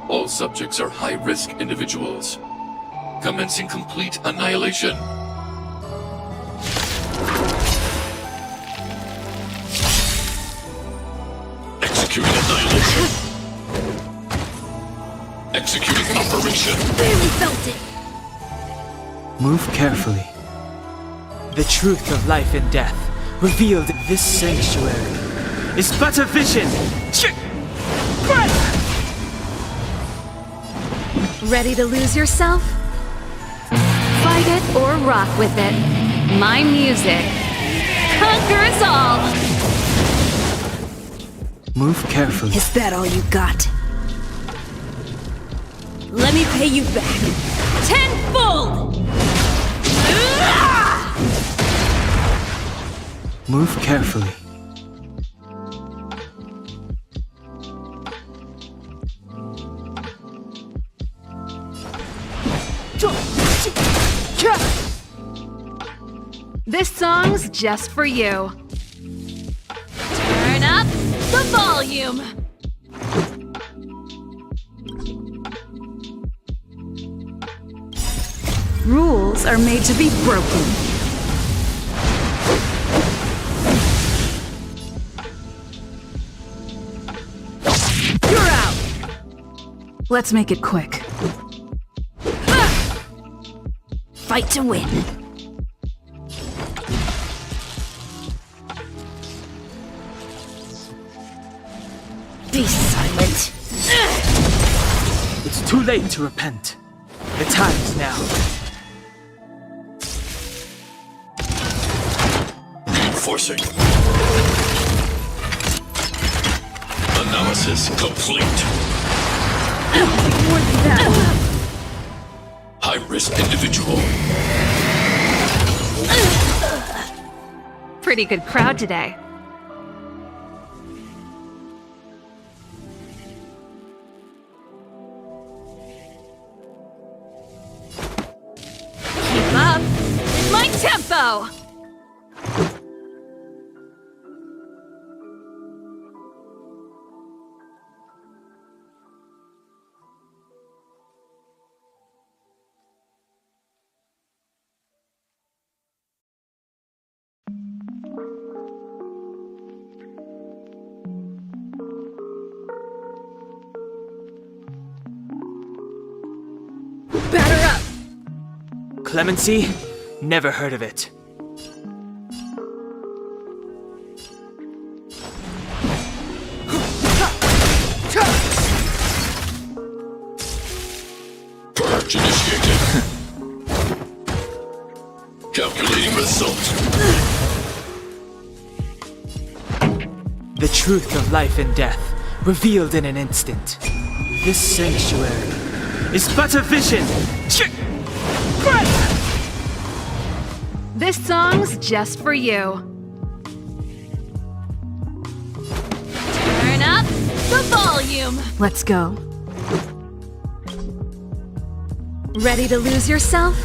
S8: All subjects are high-risk individuals. Commencing complete annihilation. Executing annihilation. Executing operation.
S3: Really felt it.
S5: Move carefully. The truth of life and death, revealed in this sanctuary, is but a vision.
S2: Ready to lose yourself? Fight it or rock with it. My music. Conquer us all!
S5: Move carefully.
S3: Is that all you got? Let me pay you back.
S2: Tenfold!
S5: Move carefully.
S2: This song's just for you. Turn up the volume.
S3: Rules are made to be broken. You're out! Let's make it quick. Fight to win. Be silent.
S5: It's too late to repent.
S11: The time is now.
S8: Reinforcing. Analysis complete. High-risk individual.
S2: Pretty good crowd today. Keep up! My tempo!
S11: Batter up! Clemency? Never heard of it.
S8: Purge initiated. Calculating result.
S11: The truth of life and death, revealed in an instant. This sanctuary is but a vision!
S2: This song's just for you. Turn up the volume.
S3: Let's go.
S2: Ready to lose yourself?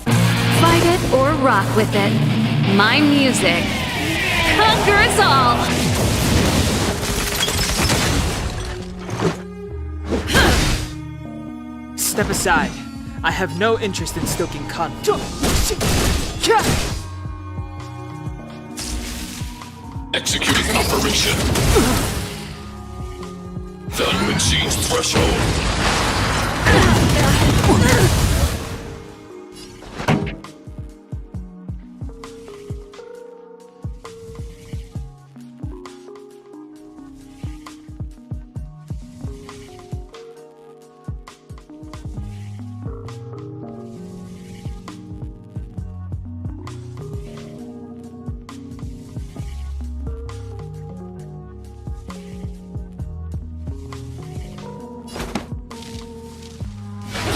S2: Fight it or rock with it. My music conquers all.
S11: Step aside. I have no interest in stoking conflict.
S8: Executing operation. Value exceeds threshold.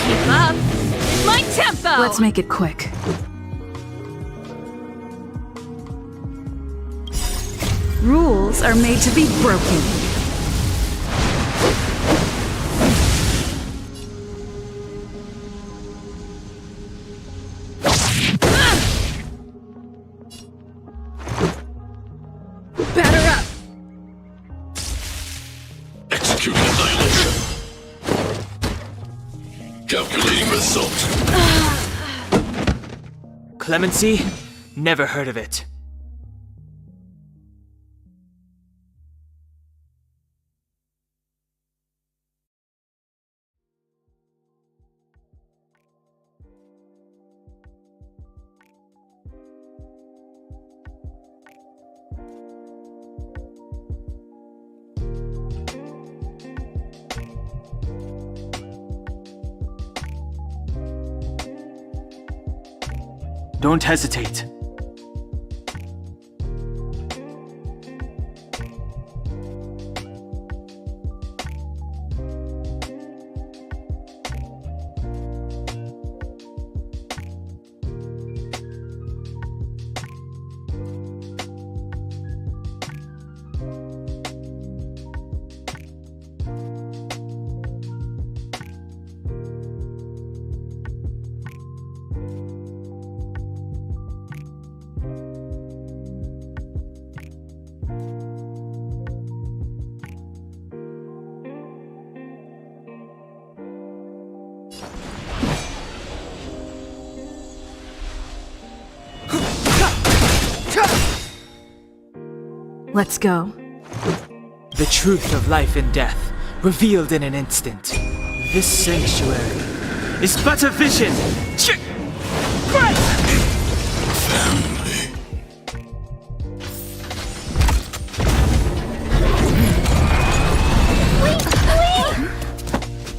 S2: Keep up my tempo.
S3: Let's make it quick. Rules are made to be broken.
S2: Batter up.
S8: Executing annihilation. Calculating result.
S11: Clemency? Never heard of it. Don't hesitate.
S3: Let's go.
S11: The truth of life and death, revealed in an instant. This sanctuary is but a vision!
S8: Family.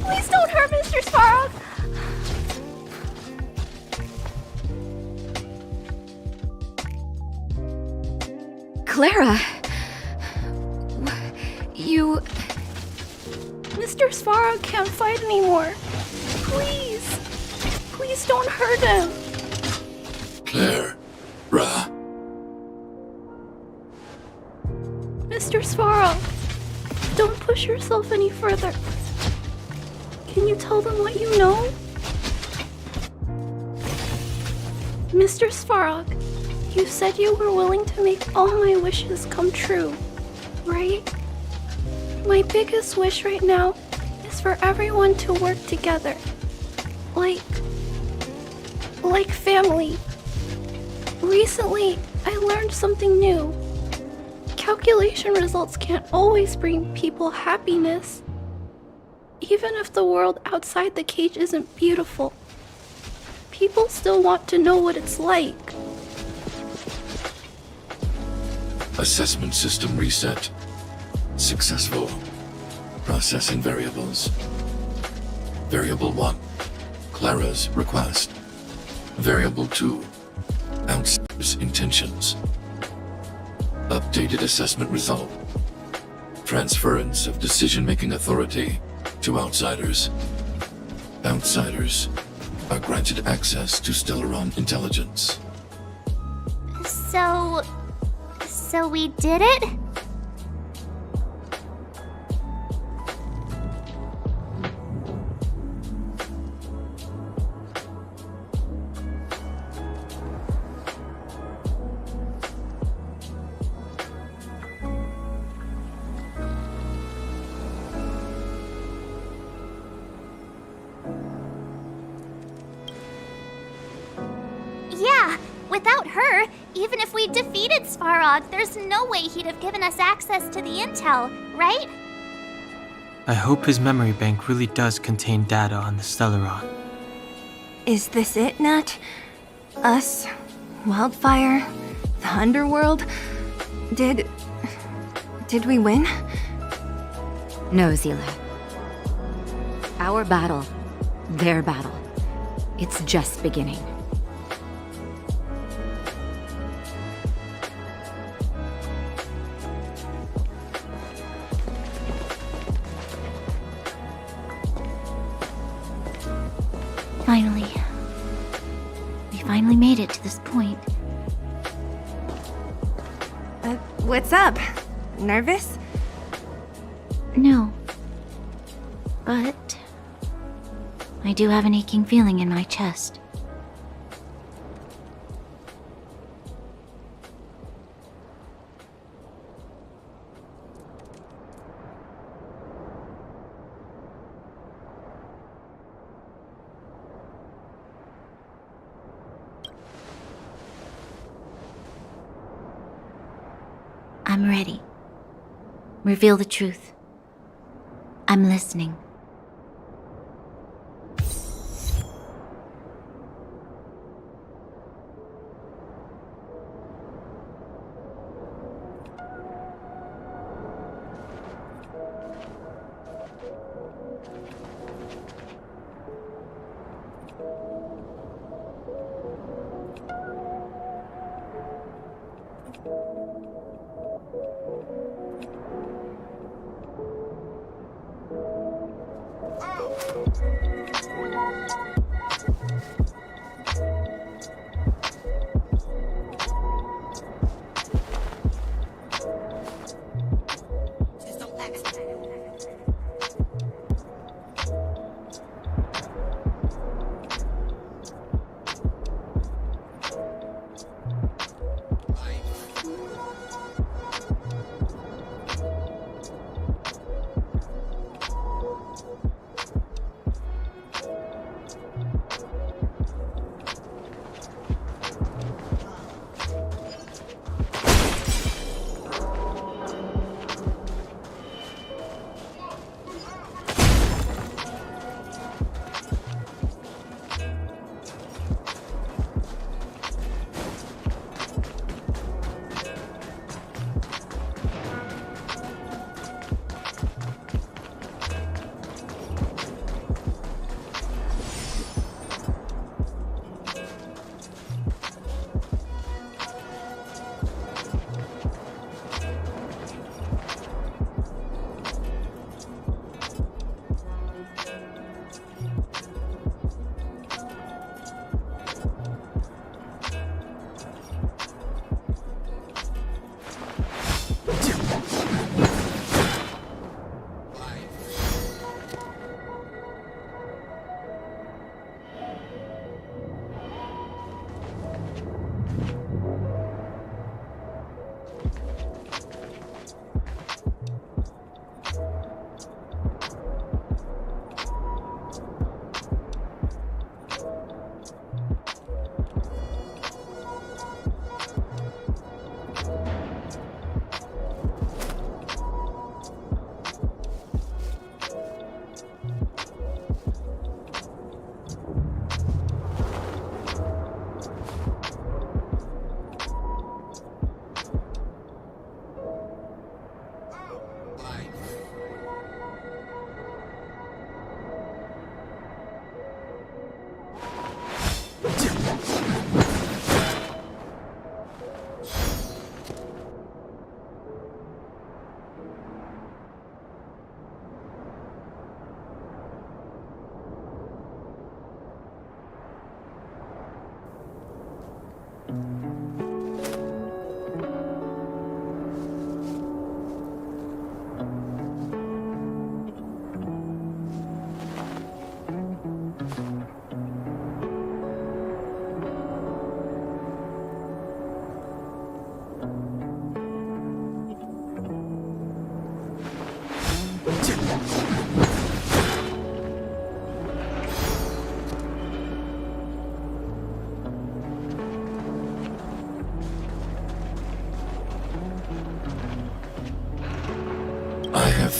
S7: Please don't
S2: Clara. You.
S4: Mr. Svarog can't fight anymore. Please. Please don't hurt him.
S8: Clara.
S4: Mr. Svarog, don't push yourself any further. Can you tell them what you know? Mr. Svarog, you said you were willing to make all my wishes come true, right? My biggest wish right now is for everyone to work together. Like family. Recently, I learned something new. Calculation results can't always bring people happiness. Even if the world outside the cage isn't beautiful, people still want to know what it's like.
S8: Assessment system reset. Successful. Processing variables. Variable 1. Clara's request. Variable 2. Outsiders' intentions. Updated assessment result. Transference of decision-making authority to outsiders. Outsiders are granted access to Stellaron intelligence.
S7: So we did it? Yeah, without her, even if we defeated Svarog, there's no way he'd have given us access to the intel, right?
S5: I hope his memory bank really does contain data on the Stellaron.
S6: Is this it, Nat? Us? Wildfire? The Underworld? Did we win?
S2: No, Zila. Our battle, their battle. It's just beginning.
S1: Finally. We finally made it to this point.
S6: What's up? Nervous?
S1: No. But I do have an aching feeling in my chest. I'm ready. Reveal the truth. I'm listening.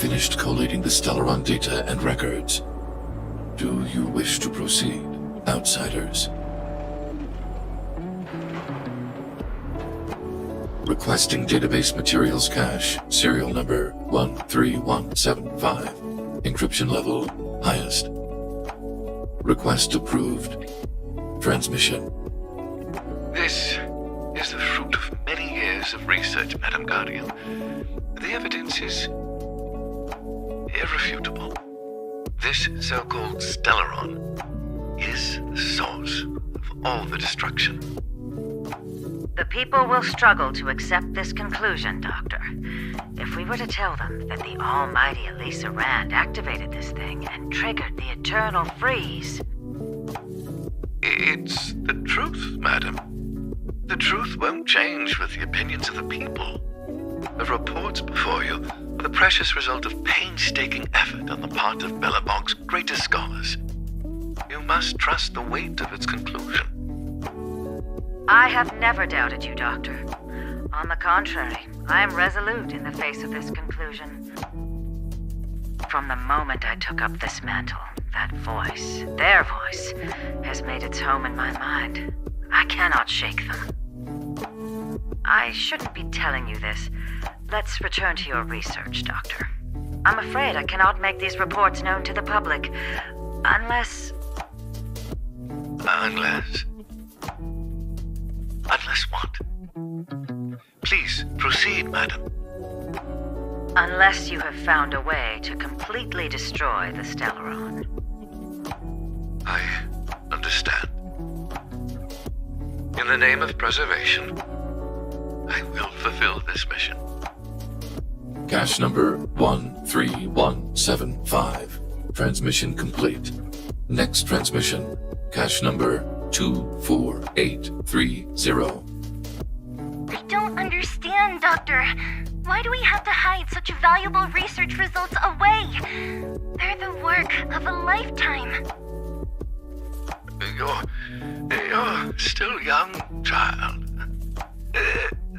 S8: finished collating the Stellaron data and records. Do you wish to proceed, outsiders? Requesting database materials cache, serial number 13175. Encryption level, highest. Request approved. Transmission.
S12: This is the fruit of many years of research, Madam Guardian. The evidence is irrefutable. This so-called Stellaron is the source of all the destruction.
S13: The people will struggle to accept this conclusion, Doctor. If we were to tell them that the almighty Elisa Rand activated this thing and triggered the eternal freeze.
S12: It's the truth, madam. The truth won't change with the opinions of the people. The reports before you are the precious result of painstaking effort on the part of Belobog's greatest scholars. You must trust the weight of its conclusion.
S13: I have never doubted you, Doctor. On the contrary, I am resolute in the face of this conclusion. From the moment I took up this mantle, that voice, their voice, has made its home in my mind. I cannot shake them. I shouldn't be telling you this. Let's return to your research, Doctor. I'm afraid I cannot make these reports known to the public, unless...
S12: Unless what? Please, proceed, madam.
S13: Unless you have found a way to completely destroy the Stellaron.
S12: I understand. In the name of preservation, I will fulfill this mission.
S8: Cache number 13175. Transmission complete. Next transmission. Cache number 24830.
S7: I don't understand, Doctor. Why do we have to hide such valuable research results away? They're the work of a lifetime.
S12: You're still young, child.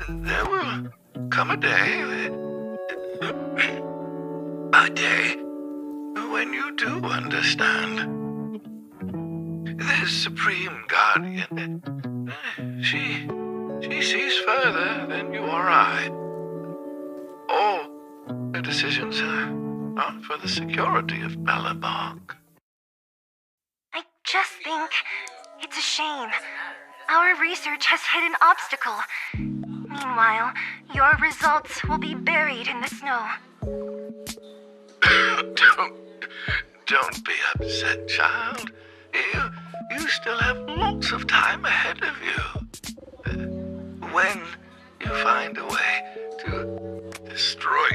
S12: There will come a day when you do understand. This Supreme Guardian, she sees further than you or I. All her decisions are not for the security of Belobog.
S7: I just think it's a shame. Our research has hit an obstacle. Meanwhile, your results will be buried in the snow.
S12: Don't be upset, child. You still have lots of time ahead of you. When you find a way to destroy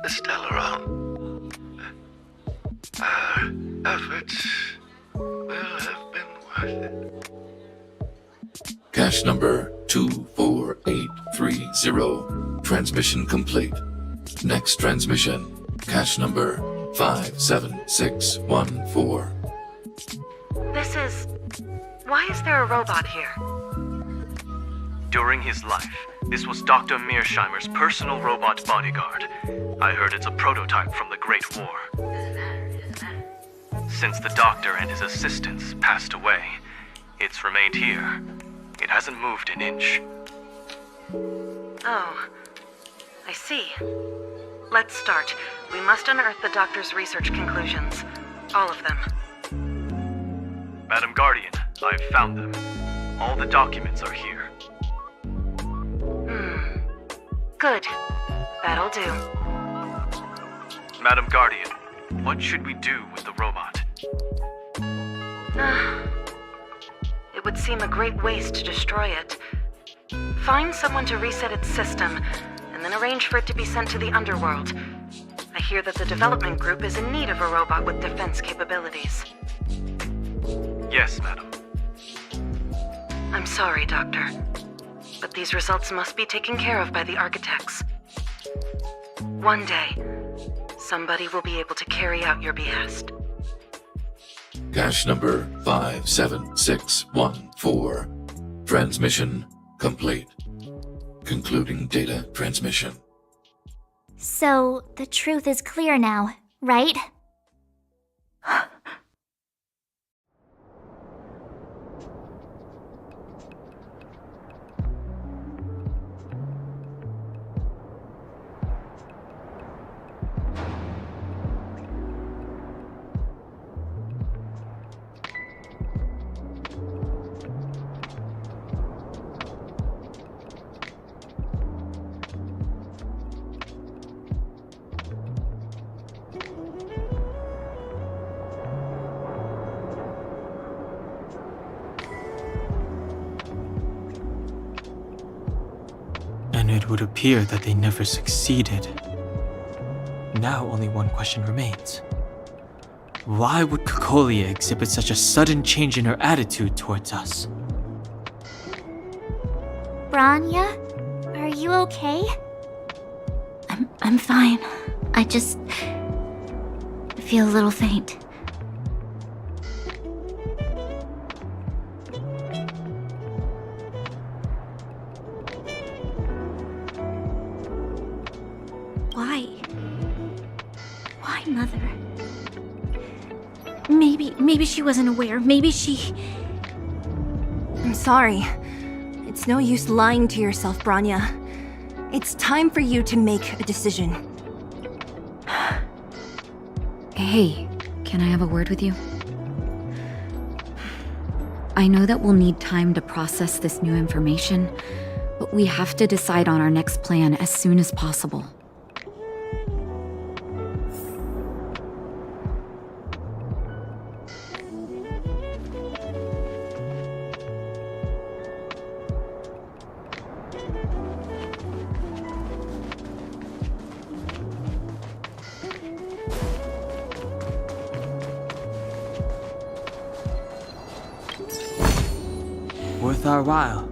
S12: the Stellaron, our efforts will have been worth it.
S8: Cache number 24830. Transmission complete. Next transmission. Cache number 57614.
S13: Why is there a robot here?
S14: During his life, this was Dr. Mearsheimer's personal robot bodyguard. I heard it's a prototype from the Great War. Since the doctor and his assistants passed away, it's remained here. It hasn't moved an inch.
S13: Oh, I see. Let's start. We must unearth the doctor's research conclusions. All of them.
S14: Madam Guardian, I've found them. All the documents are here.
S13: Good. That'll do.
S14: Madam Guardian, what should we do with the robot?
S13: It would seem a great waste to destroy it. Find someone to reset its system, and then arrange for it to be sent to the underworld. I hear that the development group is in need of a robot with defense capabilities.
S14: Yes, madam.
S13: I'm sorry, Doctor, but these results must be taken care of by the architects. One day, somebody will be able to carry out your behest.
S8: Cache number 57614. Transmission complete. Concluding data transmission.
S1: So, the truth is clear now, right?
S5: And it would appear that they never succeeded. Now only one question remains. Why would Cocolia exhibit such a sudden change in her attitude towards us?
S1: Branya, are you okay? I'm fine. I just feel a little faint. Why, Mother? Maybe she wasn't aware. Maybe she...
S6: I'm sorry. It's no use lying to yourself, Branya. It's time for you to make a decision.
S2: Hey, can I have a word with you? I know that we'll need time to process this new information, but we have to decide on our next plan as soon as possible.
S5: Worth our while.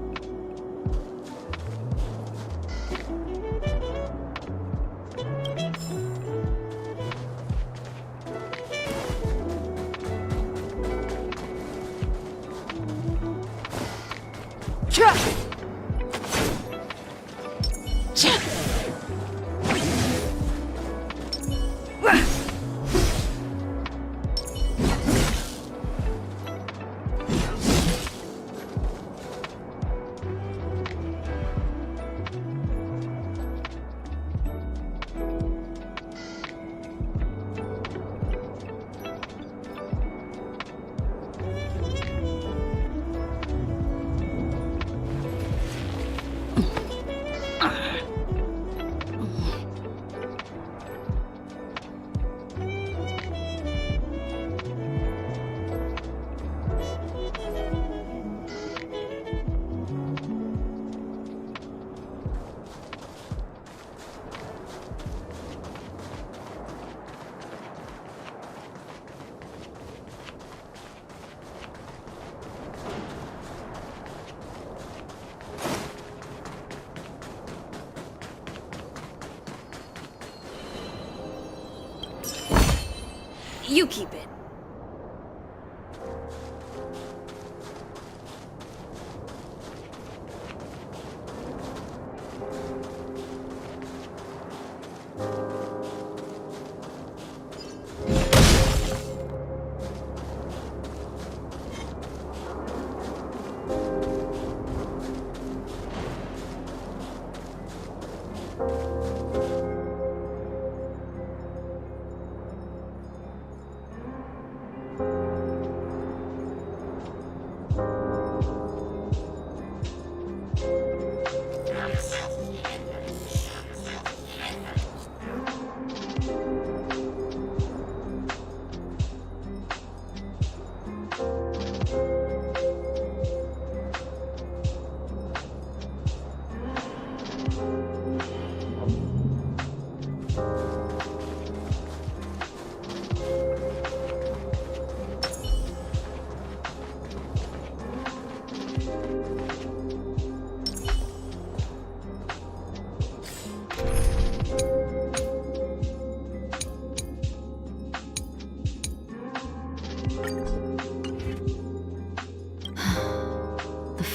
S2: You keep it.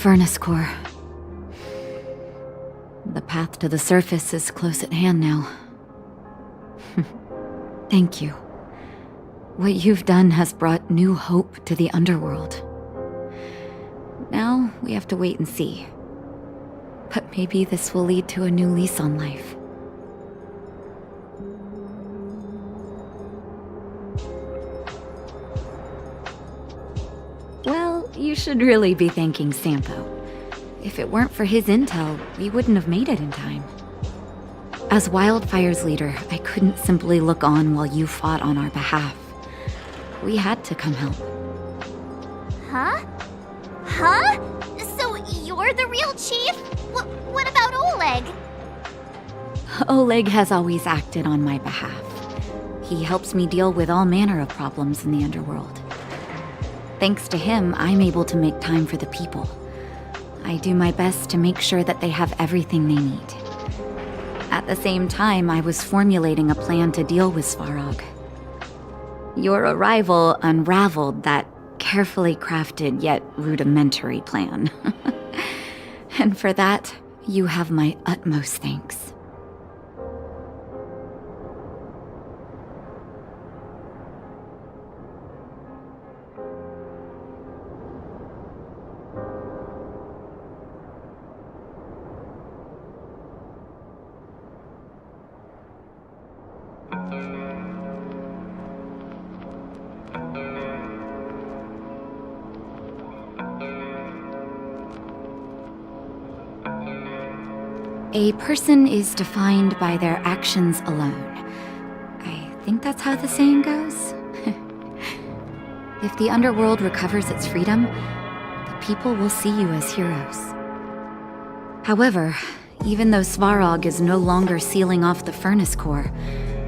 S2: Furnace core. The path to the surface is close at hand now.
S1: Thank you. What you've done has brought new hope to the underworld. Now we have to wait and see. But maybe this will lead to a new lease on life. Well, you should really be thanking Sampo. If it weren't for his intel, we wouldn't have made it in time. As Wildfire's leader, I couldn't simply look on while you fought on our behalf. We had to come help.
S15: Huh? Huh? So you're the real chief? What about Oleg?
S1: Oleg has always acted on my behalf. He helps me deal with all manner of problems in the underworld. Thanks to him, I'm able to make time for the people. I do my best to make sure that they have everything they need. At the same time, I was formulating a plan to deal with Svarog. Your arrival unraveled that carefully crafted yet rudimentary plan. And for that, you have my utmost thanks. A person is defined by their actions alone. I think that's how the saying goes. If the underworld recovers its freedom, the people will see you as heroes. However, even though Svarog is no longer sealing off the furnace core,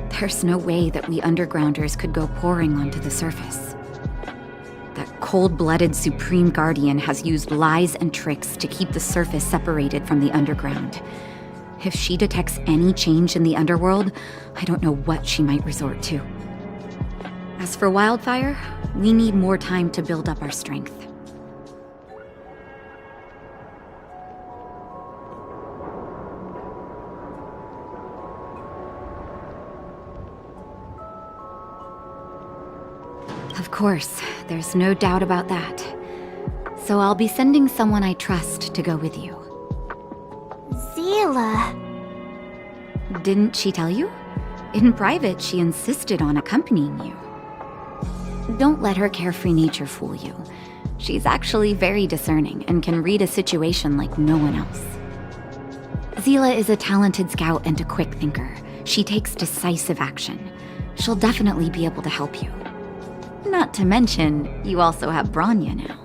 S1: there's no way that we undergrounders could go pouring onto the surface. That cold-blooded Supreme Guardian has used lies and tricks to keep the surface separated from the underground. If she detects any change in the underworld, I don't know what she might resort to. As for Wildfire, we need more time to build up our strength. Of course, there's no doubt about that. So I'll be sending someone I trust to go with you.
S15: Seele.
S1: Didn't she tell you? In private, she insisted on accompanying you. Don't let her carefree nature fool you. She's actually very discerning and can read a situation like no one else. Seele is a talented scout and a quick thinker. She takes decisive action. She'll definitely be able to help you. Not to mention, you also have Bronya now.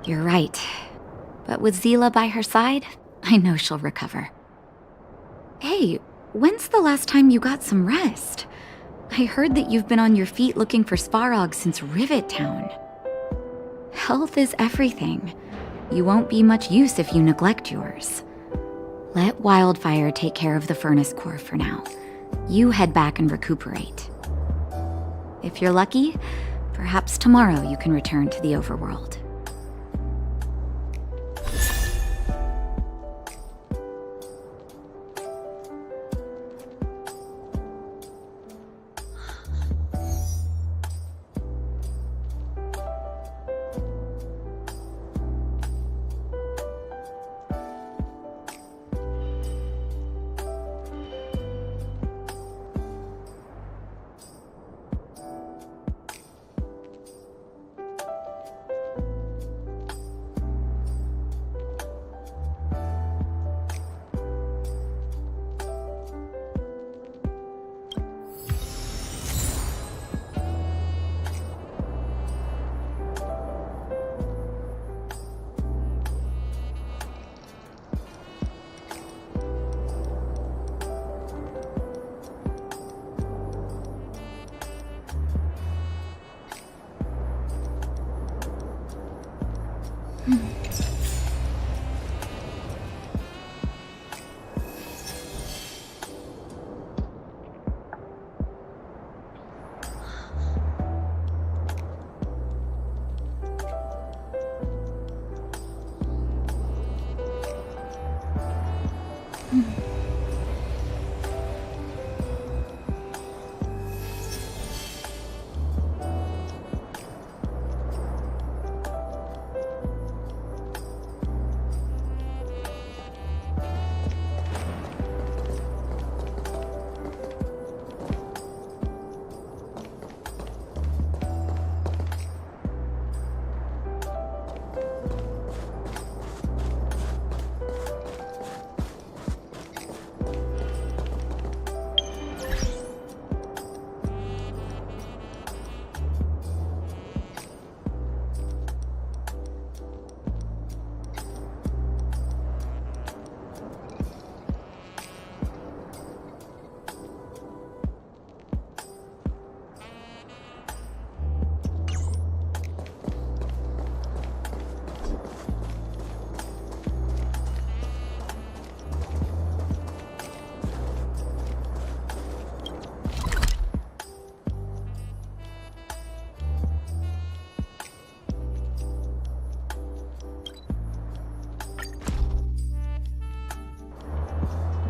S1: You're right. But with Seele by her side, I know she'll recover. Hey, when's the last time you got some rest? I heard that you've been on your feet looking for Svarog since Rivet Town. Health is everything. You won't be much use if you neglect yours. Let Wildfire take care of the furnace core for now. You head back and recuperate. If you're lucky, perhaps tomorrow you can return to the overworld.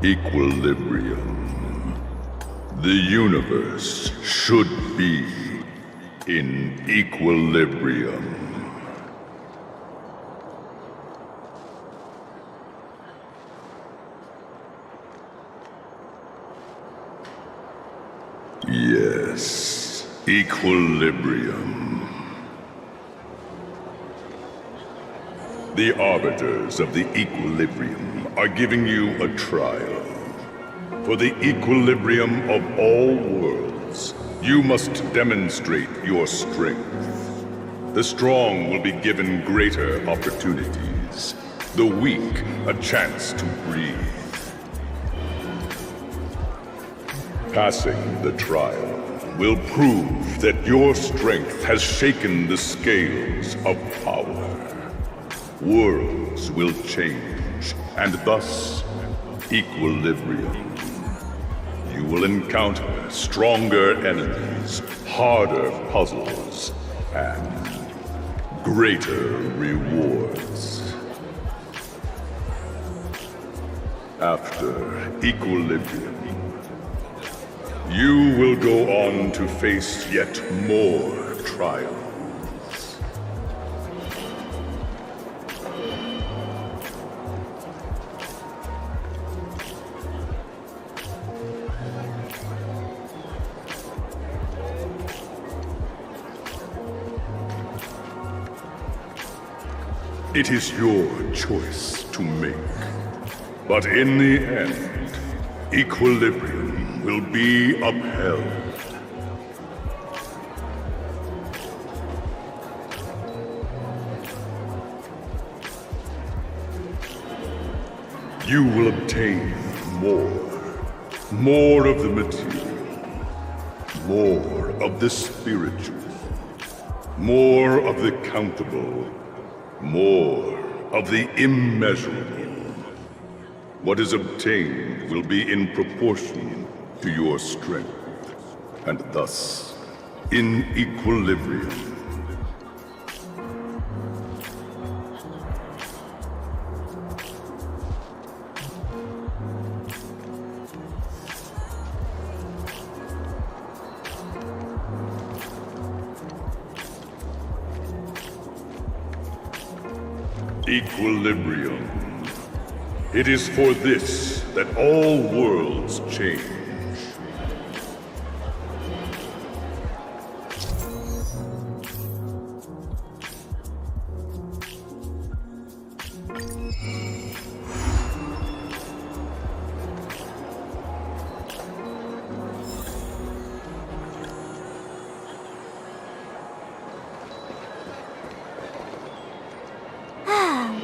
S16: Equilibrium. The universe should be in equilibrium. Yes, equilibrium. The arbiters of the equilibrium are giving you a trial. For the equilibrium of all worlds, you must demonstrate your strength. The strong will be given greater opportunities. The weak, a chance to breathe. Passing the trial will prove that your strength has shaken the scales of power. Worlds will change, and thus equilibrium. You will encounter stronger enemies, harder puzzles, and greater rewards. After equilibrium, you will go on to face yet more trials. It is your choice to make. But in the end, equilibrium will be upheld. You will obtain more of the material, more of the spiritual, more of the countable, more of the immeasurable. What is obtained will be in proportion to your strength, and thus in equilibrium. Equilibrium. It is for this that all worlds change.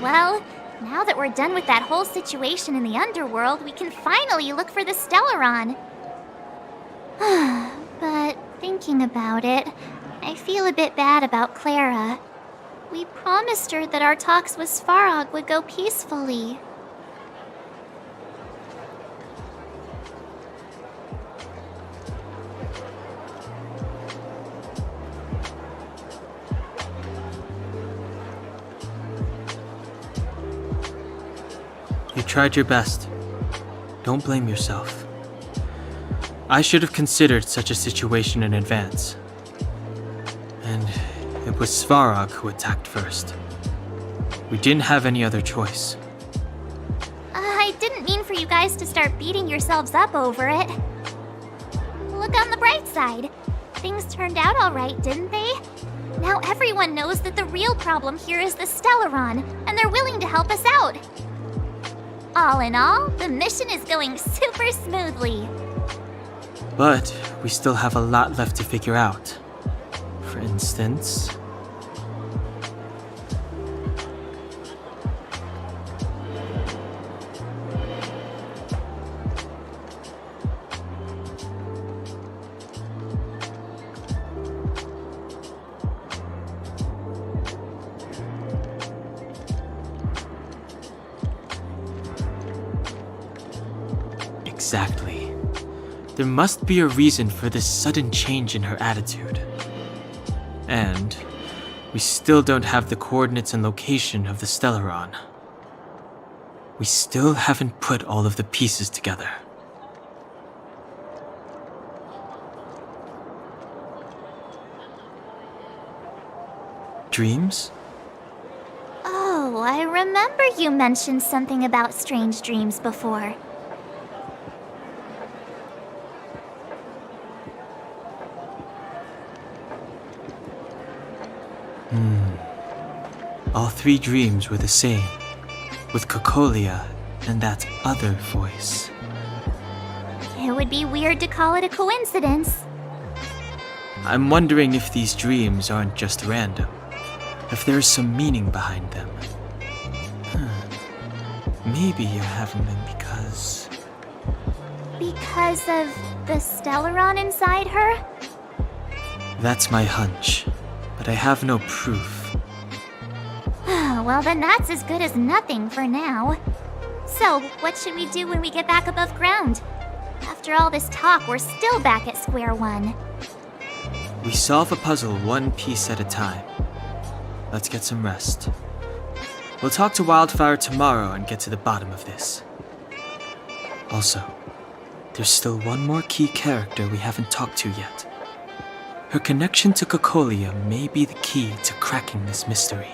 S15: Well, now that we're done with that whole situation in the underworld, we can finally look for the Stellaron. But thinking about it, I feel a bit bad about Clara. We promised her that our talks with Svarog would go peacefully.
S5: You tried your best. Don't blame yourself. I should have considered such a situation in advance. And it was Svarog who attacked first. We didn't have any other choice.
S15: I didn't mean for you guys to start beating yourselves up over it. Look on the bright side. Things turned out alright, didn't they? Now everyone knows that the real problem here is the Stellaron, and they're willing to help us out. All in all, the mission is going super smoothly.
S5: But we still have a lot left to figure out. For instance... Exactly. There must be a reason for this sudden change in her attitude. And we still don't have the coordinates and location of the Stellaron. We still haven't put all of the pieces together. Dreams?
S15: Oh, I remember you mentioned something about strange dreams before.
S5: All three dreams were the same, with Cocolia and that other voice.
S15: It would be weird to call it a coincidence.
S5: I'm wondering if these dreams aren't just random, if there's some meaning behind them. Maybe you're having them because...
S15: Because of the Stellaron inside her?
S5: That's my hunch, but I have no proof.
S15: Well, then that's as good as nothing for now. So, what should we do when we get back above ground? After all this talk, we're still back at square one.
S5: We solve a puzzle one piece at a time. Let's get some rest. We'll talk to Wildfire tomorrow and get to the bottom of this. Also, there's still one more key character we haven't talked to yet. Her connection to Cocolia may be the key to cracking this mystery.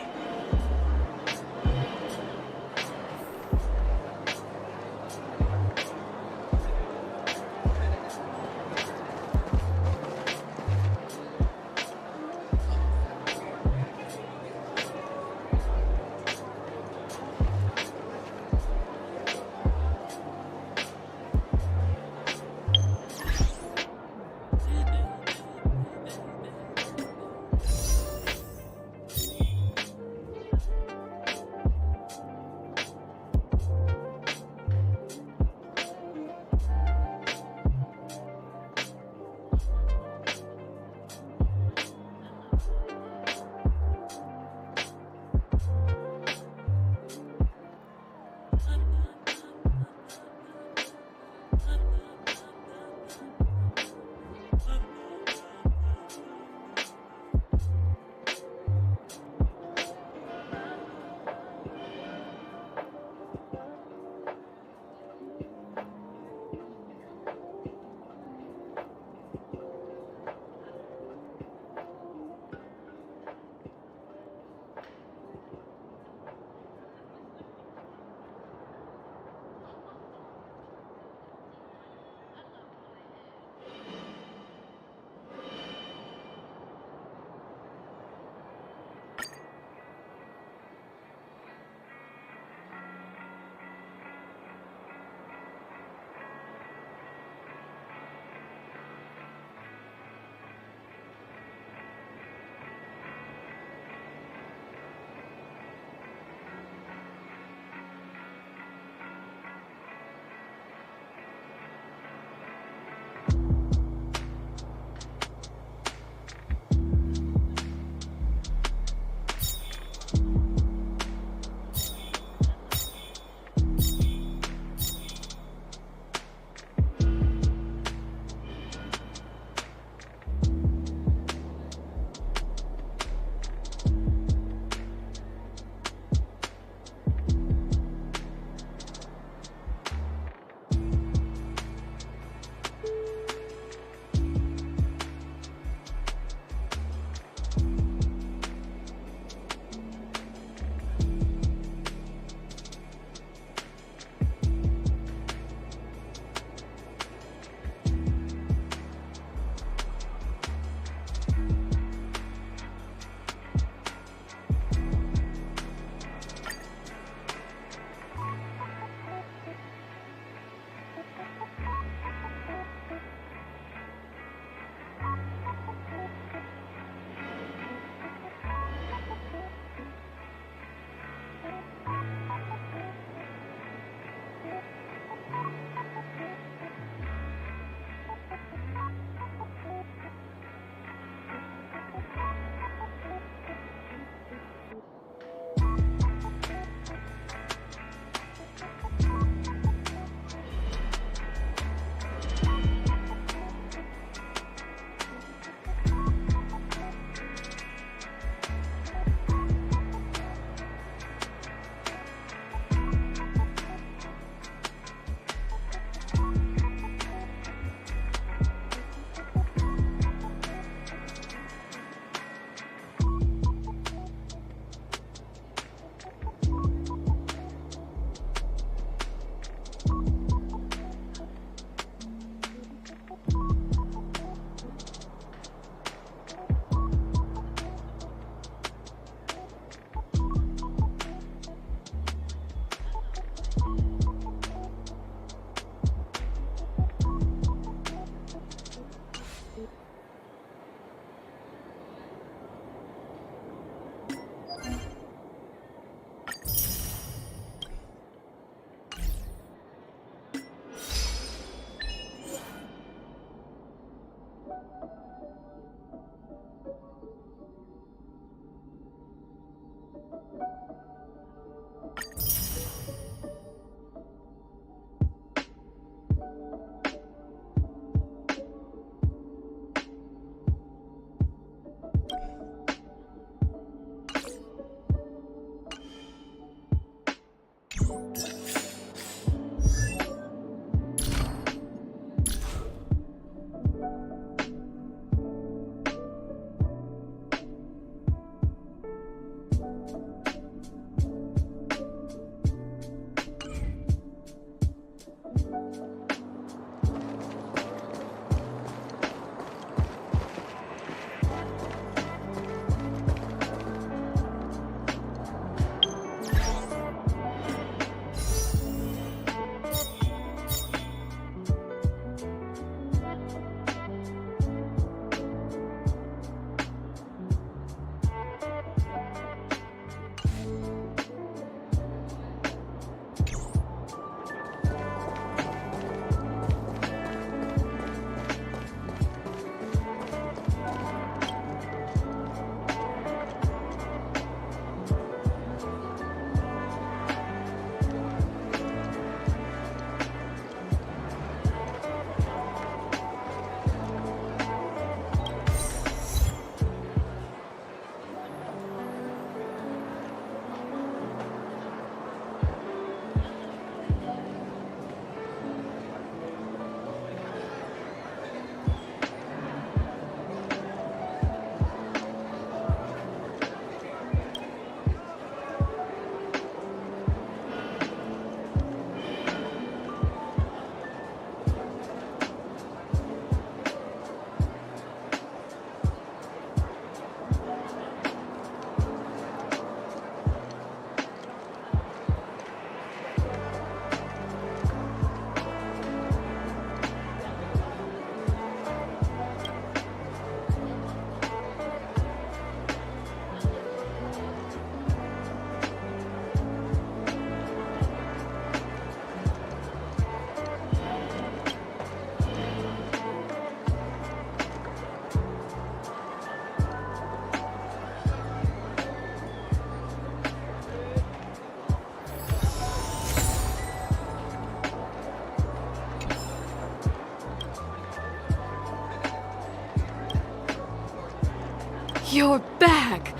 S3: You're back!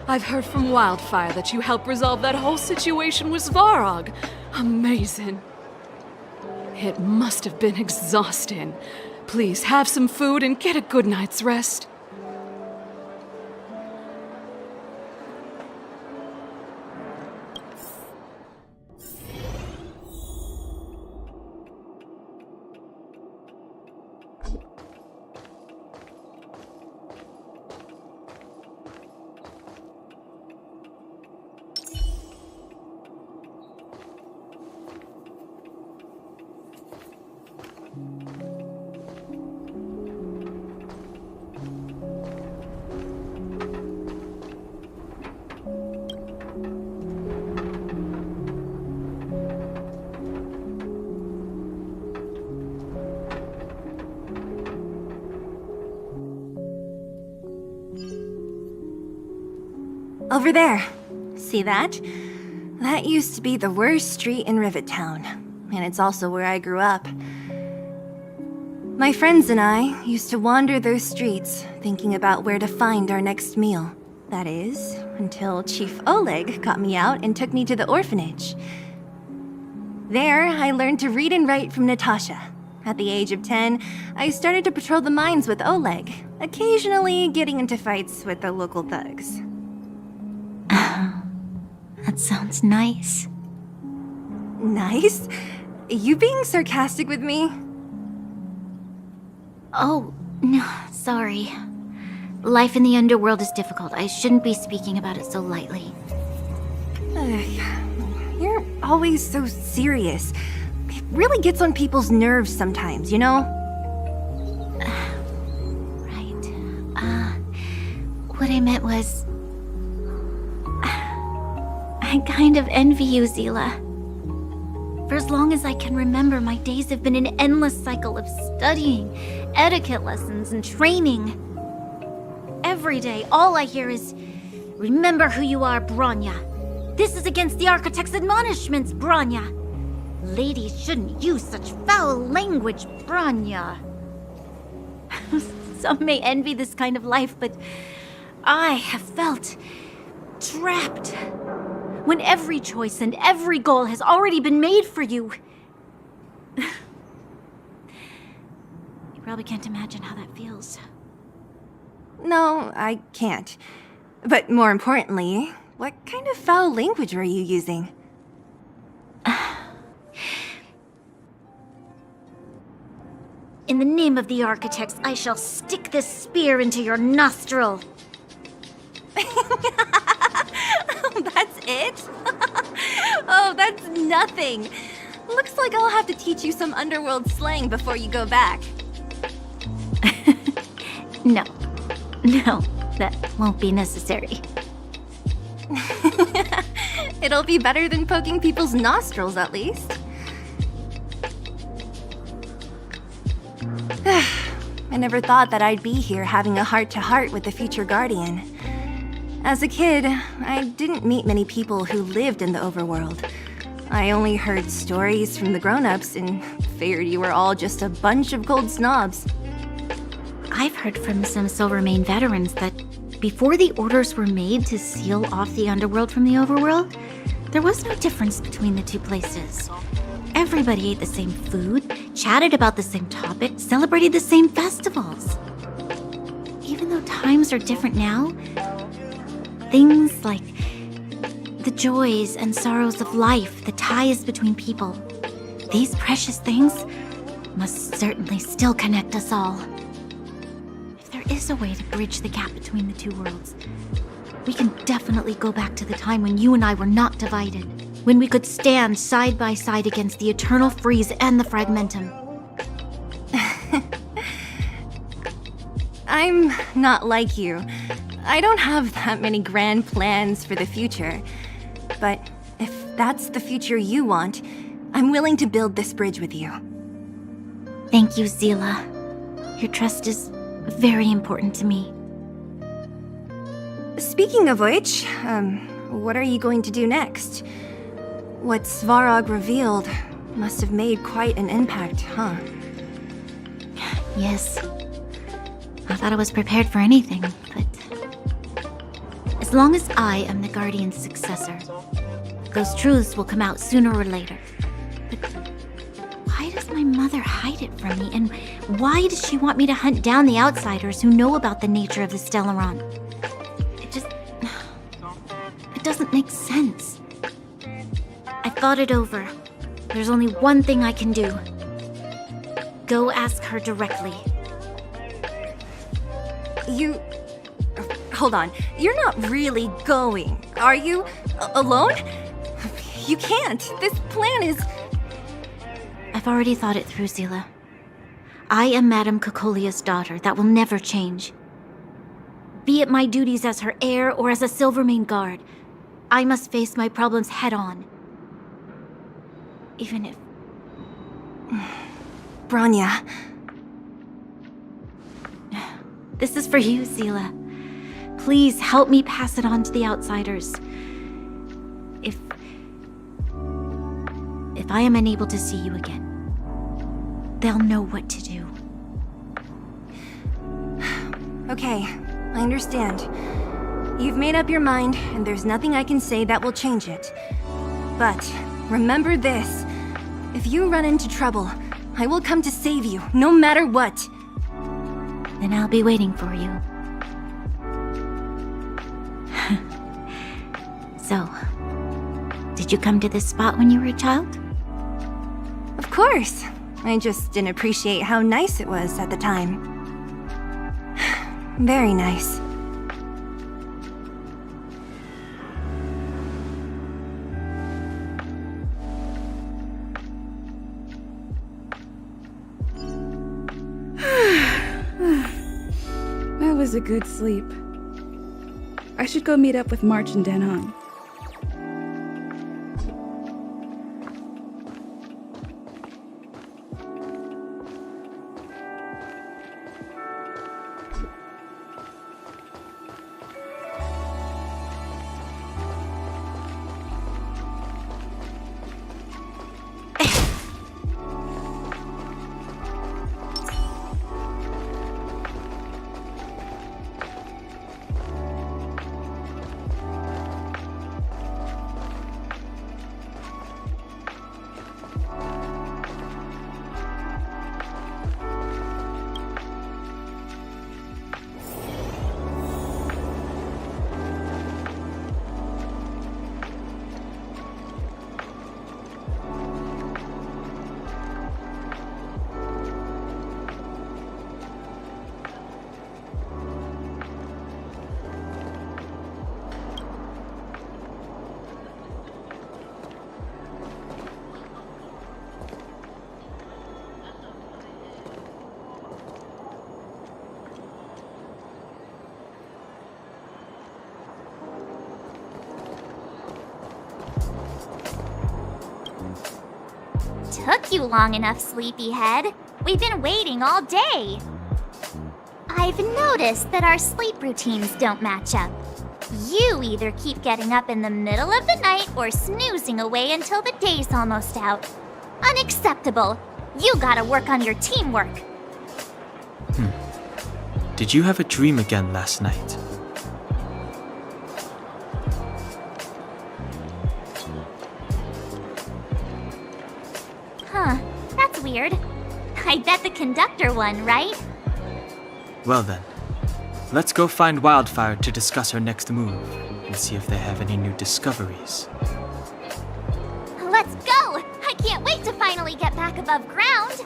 S3: I've heard from Wildfire that you helped resolve that whole situation with Svarog. Amazing. It must have been exhausting. Please have some food and get a good night's rest.
S6: Over there. See that? That used to be the worst street in Rivet Town, and it's also where I grew up. My friends and I used to wander those streets, thinking about where to find our next meal. That is, until Chief Oleg got me out and took me to the orphanage. There, I learned to read and write from Natasha. At the age of 10, I started to patrol the mines with Oleg, occasionally getting into fights with the local thugs.
S1: That sounds nice.
S6: Nice? You being sarcastic with me?
S1: Oh, no, sorry. Life in the underworld is difficult. I shouldn't be speaking about it so lightly.
S6: You're always so serious. It really gets on people's nerves sometimes, you know?
S1: Right. What I meant was... I kind of envy you, Zila. For as long as I can remember, my days have been an endless cycle of studying, etiquette lessons, and training. Every day, all I hear is, "Remember who you are, Bronya. This is against the Architect's admonishments, Branya. Ladies shouldn't use such foul language, Branya. Some may envy this kind of life, but I have felt trapped. When every choice and every goal has already been made for you. You probably can't imagine how that feels.
S6: No, I can't. But more importantly, what kind of foul language were you using?
S1: In the name of the Architects, I shall stick this spear into your nostril.
S6: That's it? Oh, that's nothing. Looks like I'll have to teach you some underworld slang before you go back.
S1: No, that won't be necessary.
S6: It'll be better than poking people's nostrils, at least. I never thought that I'd be here having a heart-to-heart with the future Guardian. As a kid, I didn't meet many people who lived in the overworld. I only heard stories from the grown-ups and figured you were all just a bunch of cold snobs.
S1: I've heard from some Silvermane veterans that before the orders were made to seal off the underworld from the overworld, there was no difference between the two places. Everybody ate the same food, chatted about the same topics, celebrated the same festivals. Even though times are different now, things like the joys and sorrows of life, the ties between people, these precious things must certainly still connect us all. If there is a way to bridge the gap between the two worlds, we can definitely go back to the time when you and I were not divided, when we could stand side by side against the Eternal Freeze and the Fragmentum.
S6: I'm not like you. I don't have that many grand plans for the future. But if that's the future you want, I'm willing to build this bridge with you.
S1: Thank you, Seele. Your trust is very important to me.
S6: Speaking of which, what are you going to do next? What Svarog revealed must have made quite an impact, huh?
S1: Yes. I thought I was prepared for anything, but... as long as I am the Guardian's successor, those truths will come out sooner or later. But why does my mother hide it from me? And why does she want me to hunt down the outsiders who know about the nature of the Stellaron? It doesn't make sense. I've thought it over. There's only one thing I can do. Go ask her directly.
S6: Hold on. You're not really going, are you? Alone? You can't. This plan is...
S1: I've already thought it through, Seele. I am Madame Cocolia's daughter. That will never change. Be it my duties as her heir or as a Silvermane guard, I must face my problems head-on. Even if...
S6: Branya.
S1: This is for you, Seele. Please help me pass it on to the outsiders. If I am unable to see you again, they'll know what to do.
S6: Okay, I understand. You've made up your mind, and there's nothing I can say that will change it. But remember this. If you run into trouble, I will come to save you, no matter what.
S1: Then I'll be waiting for you. So, did you come to this spot when you were a child?
S6: Of course. I just didn't appreciate how nice it was at the time. Very nice.
S17: That was a good sleep. I should go meet up with March and Danon.
S15: took you long enough, sleepyhead. We've been waiting all day. I've noticed that our sleep routines don't match up. You either keep getting up in the middle of the night or snoozing away until the day's almost out. Unacceptable. You gotta work on your teamwork.
S5: Did you have a dream again last night?
S15: Huh, that's weird. I bet the conductor won, right?
S5: Well then, let's go find Wildfire to discuss her next move and see if they have any new discoveries.
S15: Let's go! I can't wait to finally get back above ground.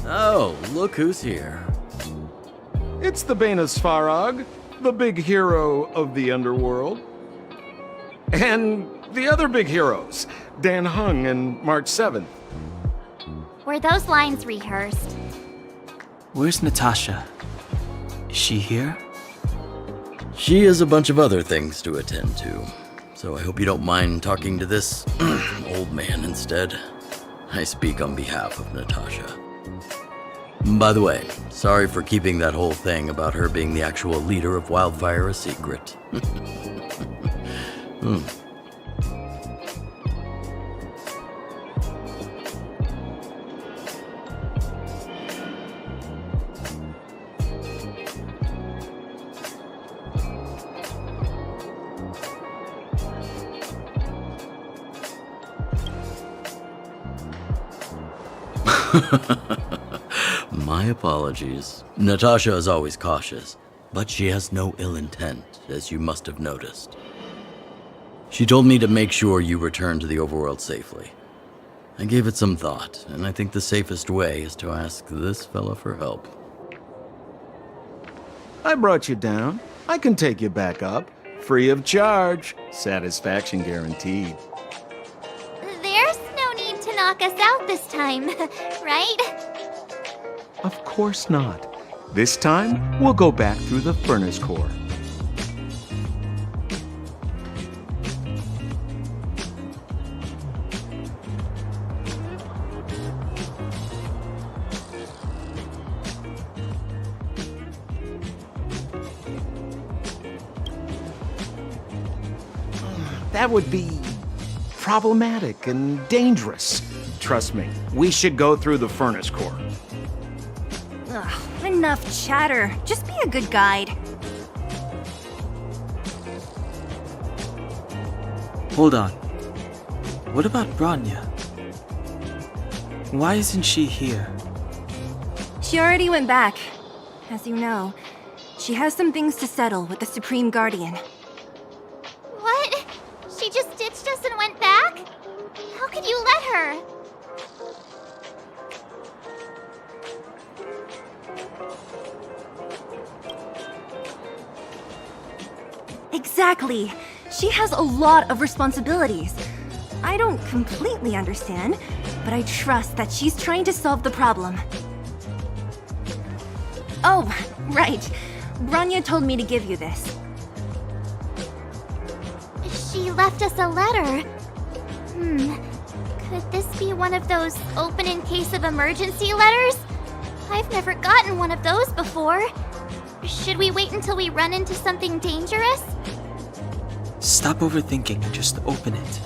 S18: Oh, look who's here.
S9: It's the Bane of Svarog, the big hero of the underworld. And the other big heroes, Dan Hung and March 7th.
S15: Were those lines rehearsed?
S5: Where's Natasha? Is she here?
S18: She has a bunch of other things to attend to, so I hope you don't mind talking to this old man instead. I speak on behalf of Natasha. By the way, sorry for keeping that whole thing about her being the actual leader of Wildfire a secret. My apologies. Natasha is always cautious, but she has no ill intent, as you must have noticed. She told me to make sure you return to the overworld safely. I gave it some thought, and I think the safest way is to ask this fella for help.
S9: I brought you down. I can take you back up. Free of charge. Satisfaction guaranteed.
S15: There's no need to knock us out this time, right?
S9: Of course not. This time, we'll go back through the furnace core. That would be problematic and dangerous. Trust me, we should go through the furnace core.
S6: Ugh, enough chatter. Just be a good guide.
S5: Hold on. What about Bronya? Why isn't she here?
S6: She already went back. As you know, she has some things to settle with the Supreme Guardian.
S15: What? She just ditched us and went back? How could you let her?
S6: Exactly. She has a lot of responsibilities. I don't completely understand, but I trust that she's trying to solve the problem. Oh, right. Bronya told me to give you this.
S15: She left us a letter. Could this be one of those open in case of emergency letters? I've never gotten one of those before. Should we wait until we run into something dangerous?
S5: Stop overthinking and just open it.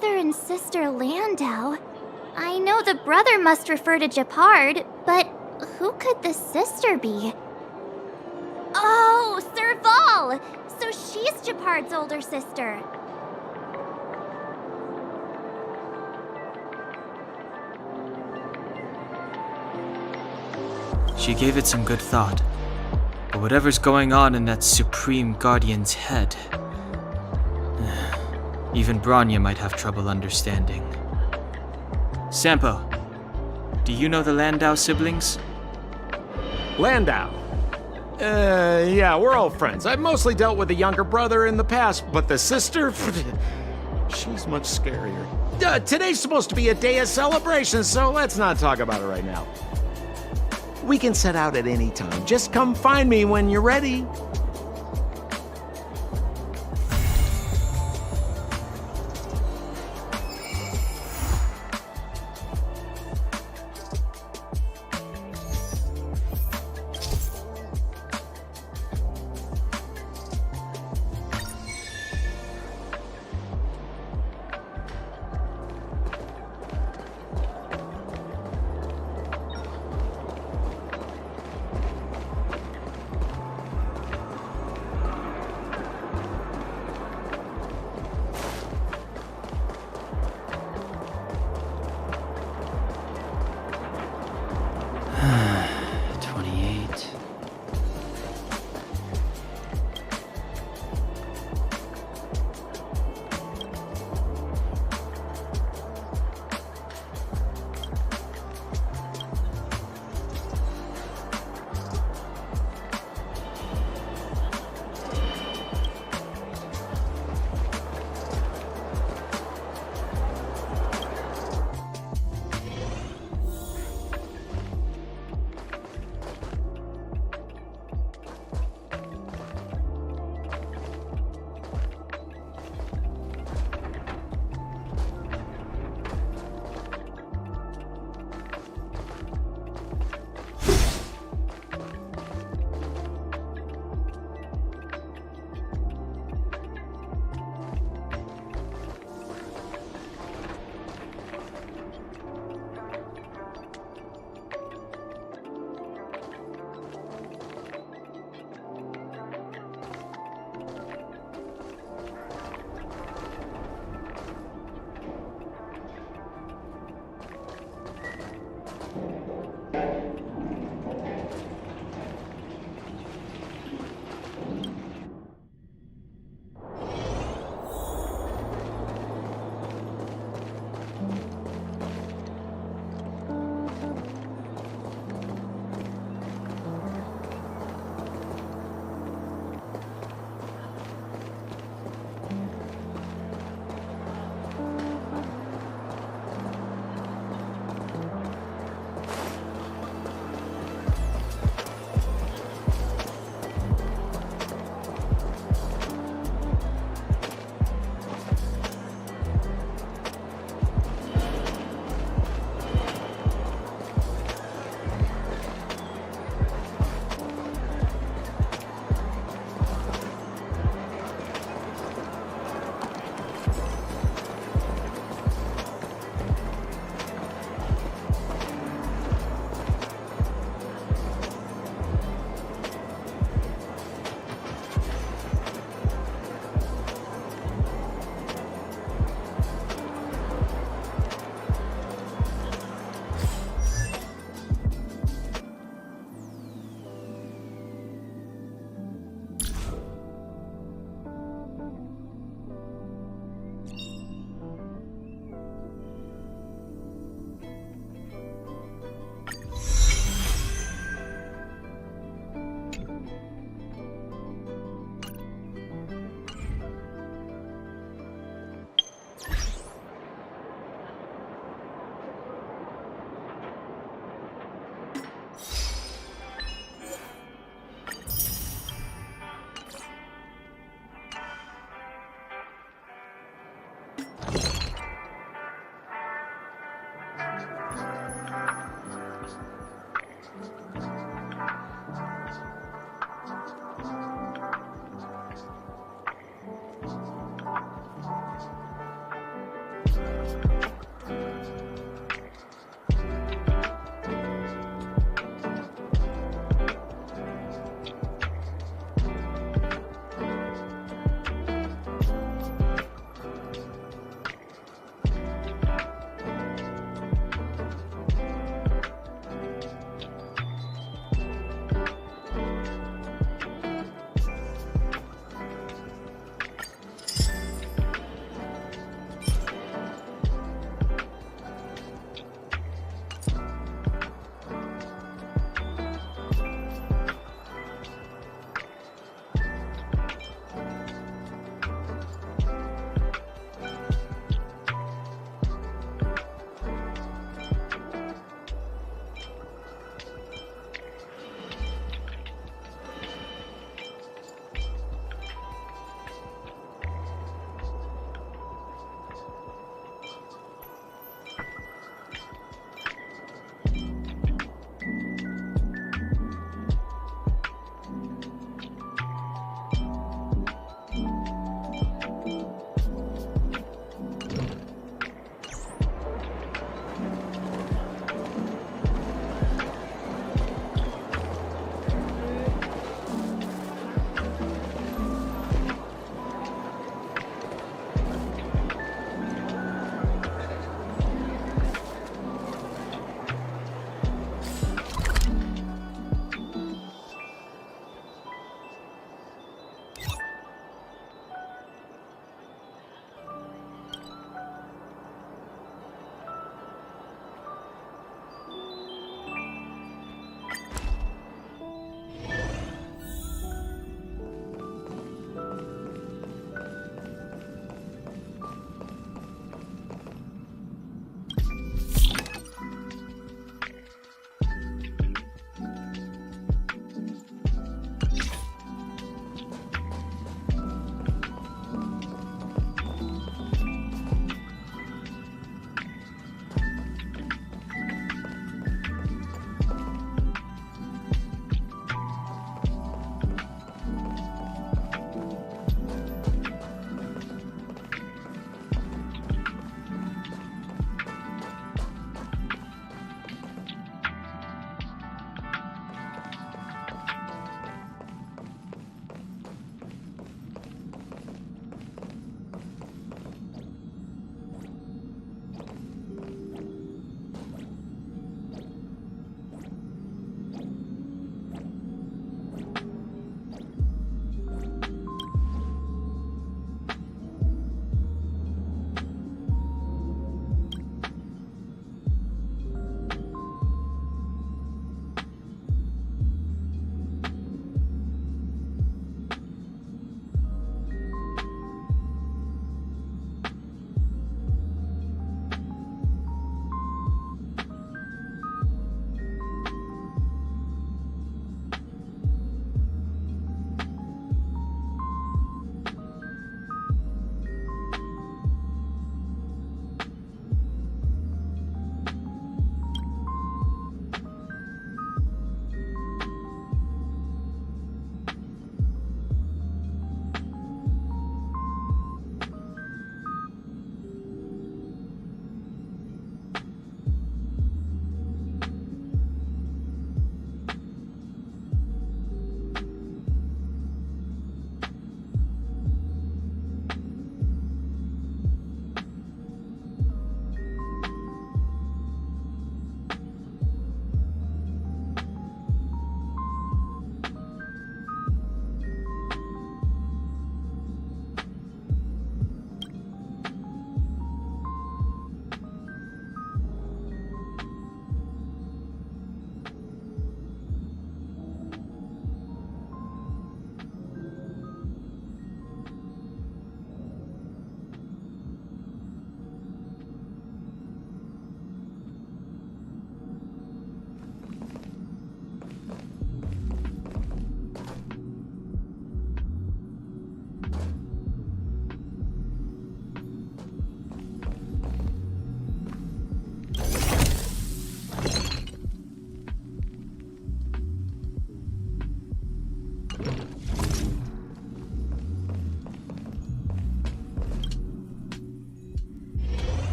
S15: brother and sister Landau. I know the brother must refer to Gepard, but who could the sister be? Oh, Serval! So she's Gepard's older sister.
S5: She gave it some good thought. But whatever's going on in that Supreme Guardian's head, even Bronya might have trouble understanding. Sampo, do you know the Landau siblings?
S9: Landau? Yeah, we're old friends. I've mostly dealt with the younger brother in the past, but the sister? She's much scarier. Today's supposed to be a day of celebration, so let's not talk about it right now. We can set out at any time. Just come find me when you're ready.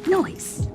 S17: noise.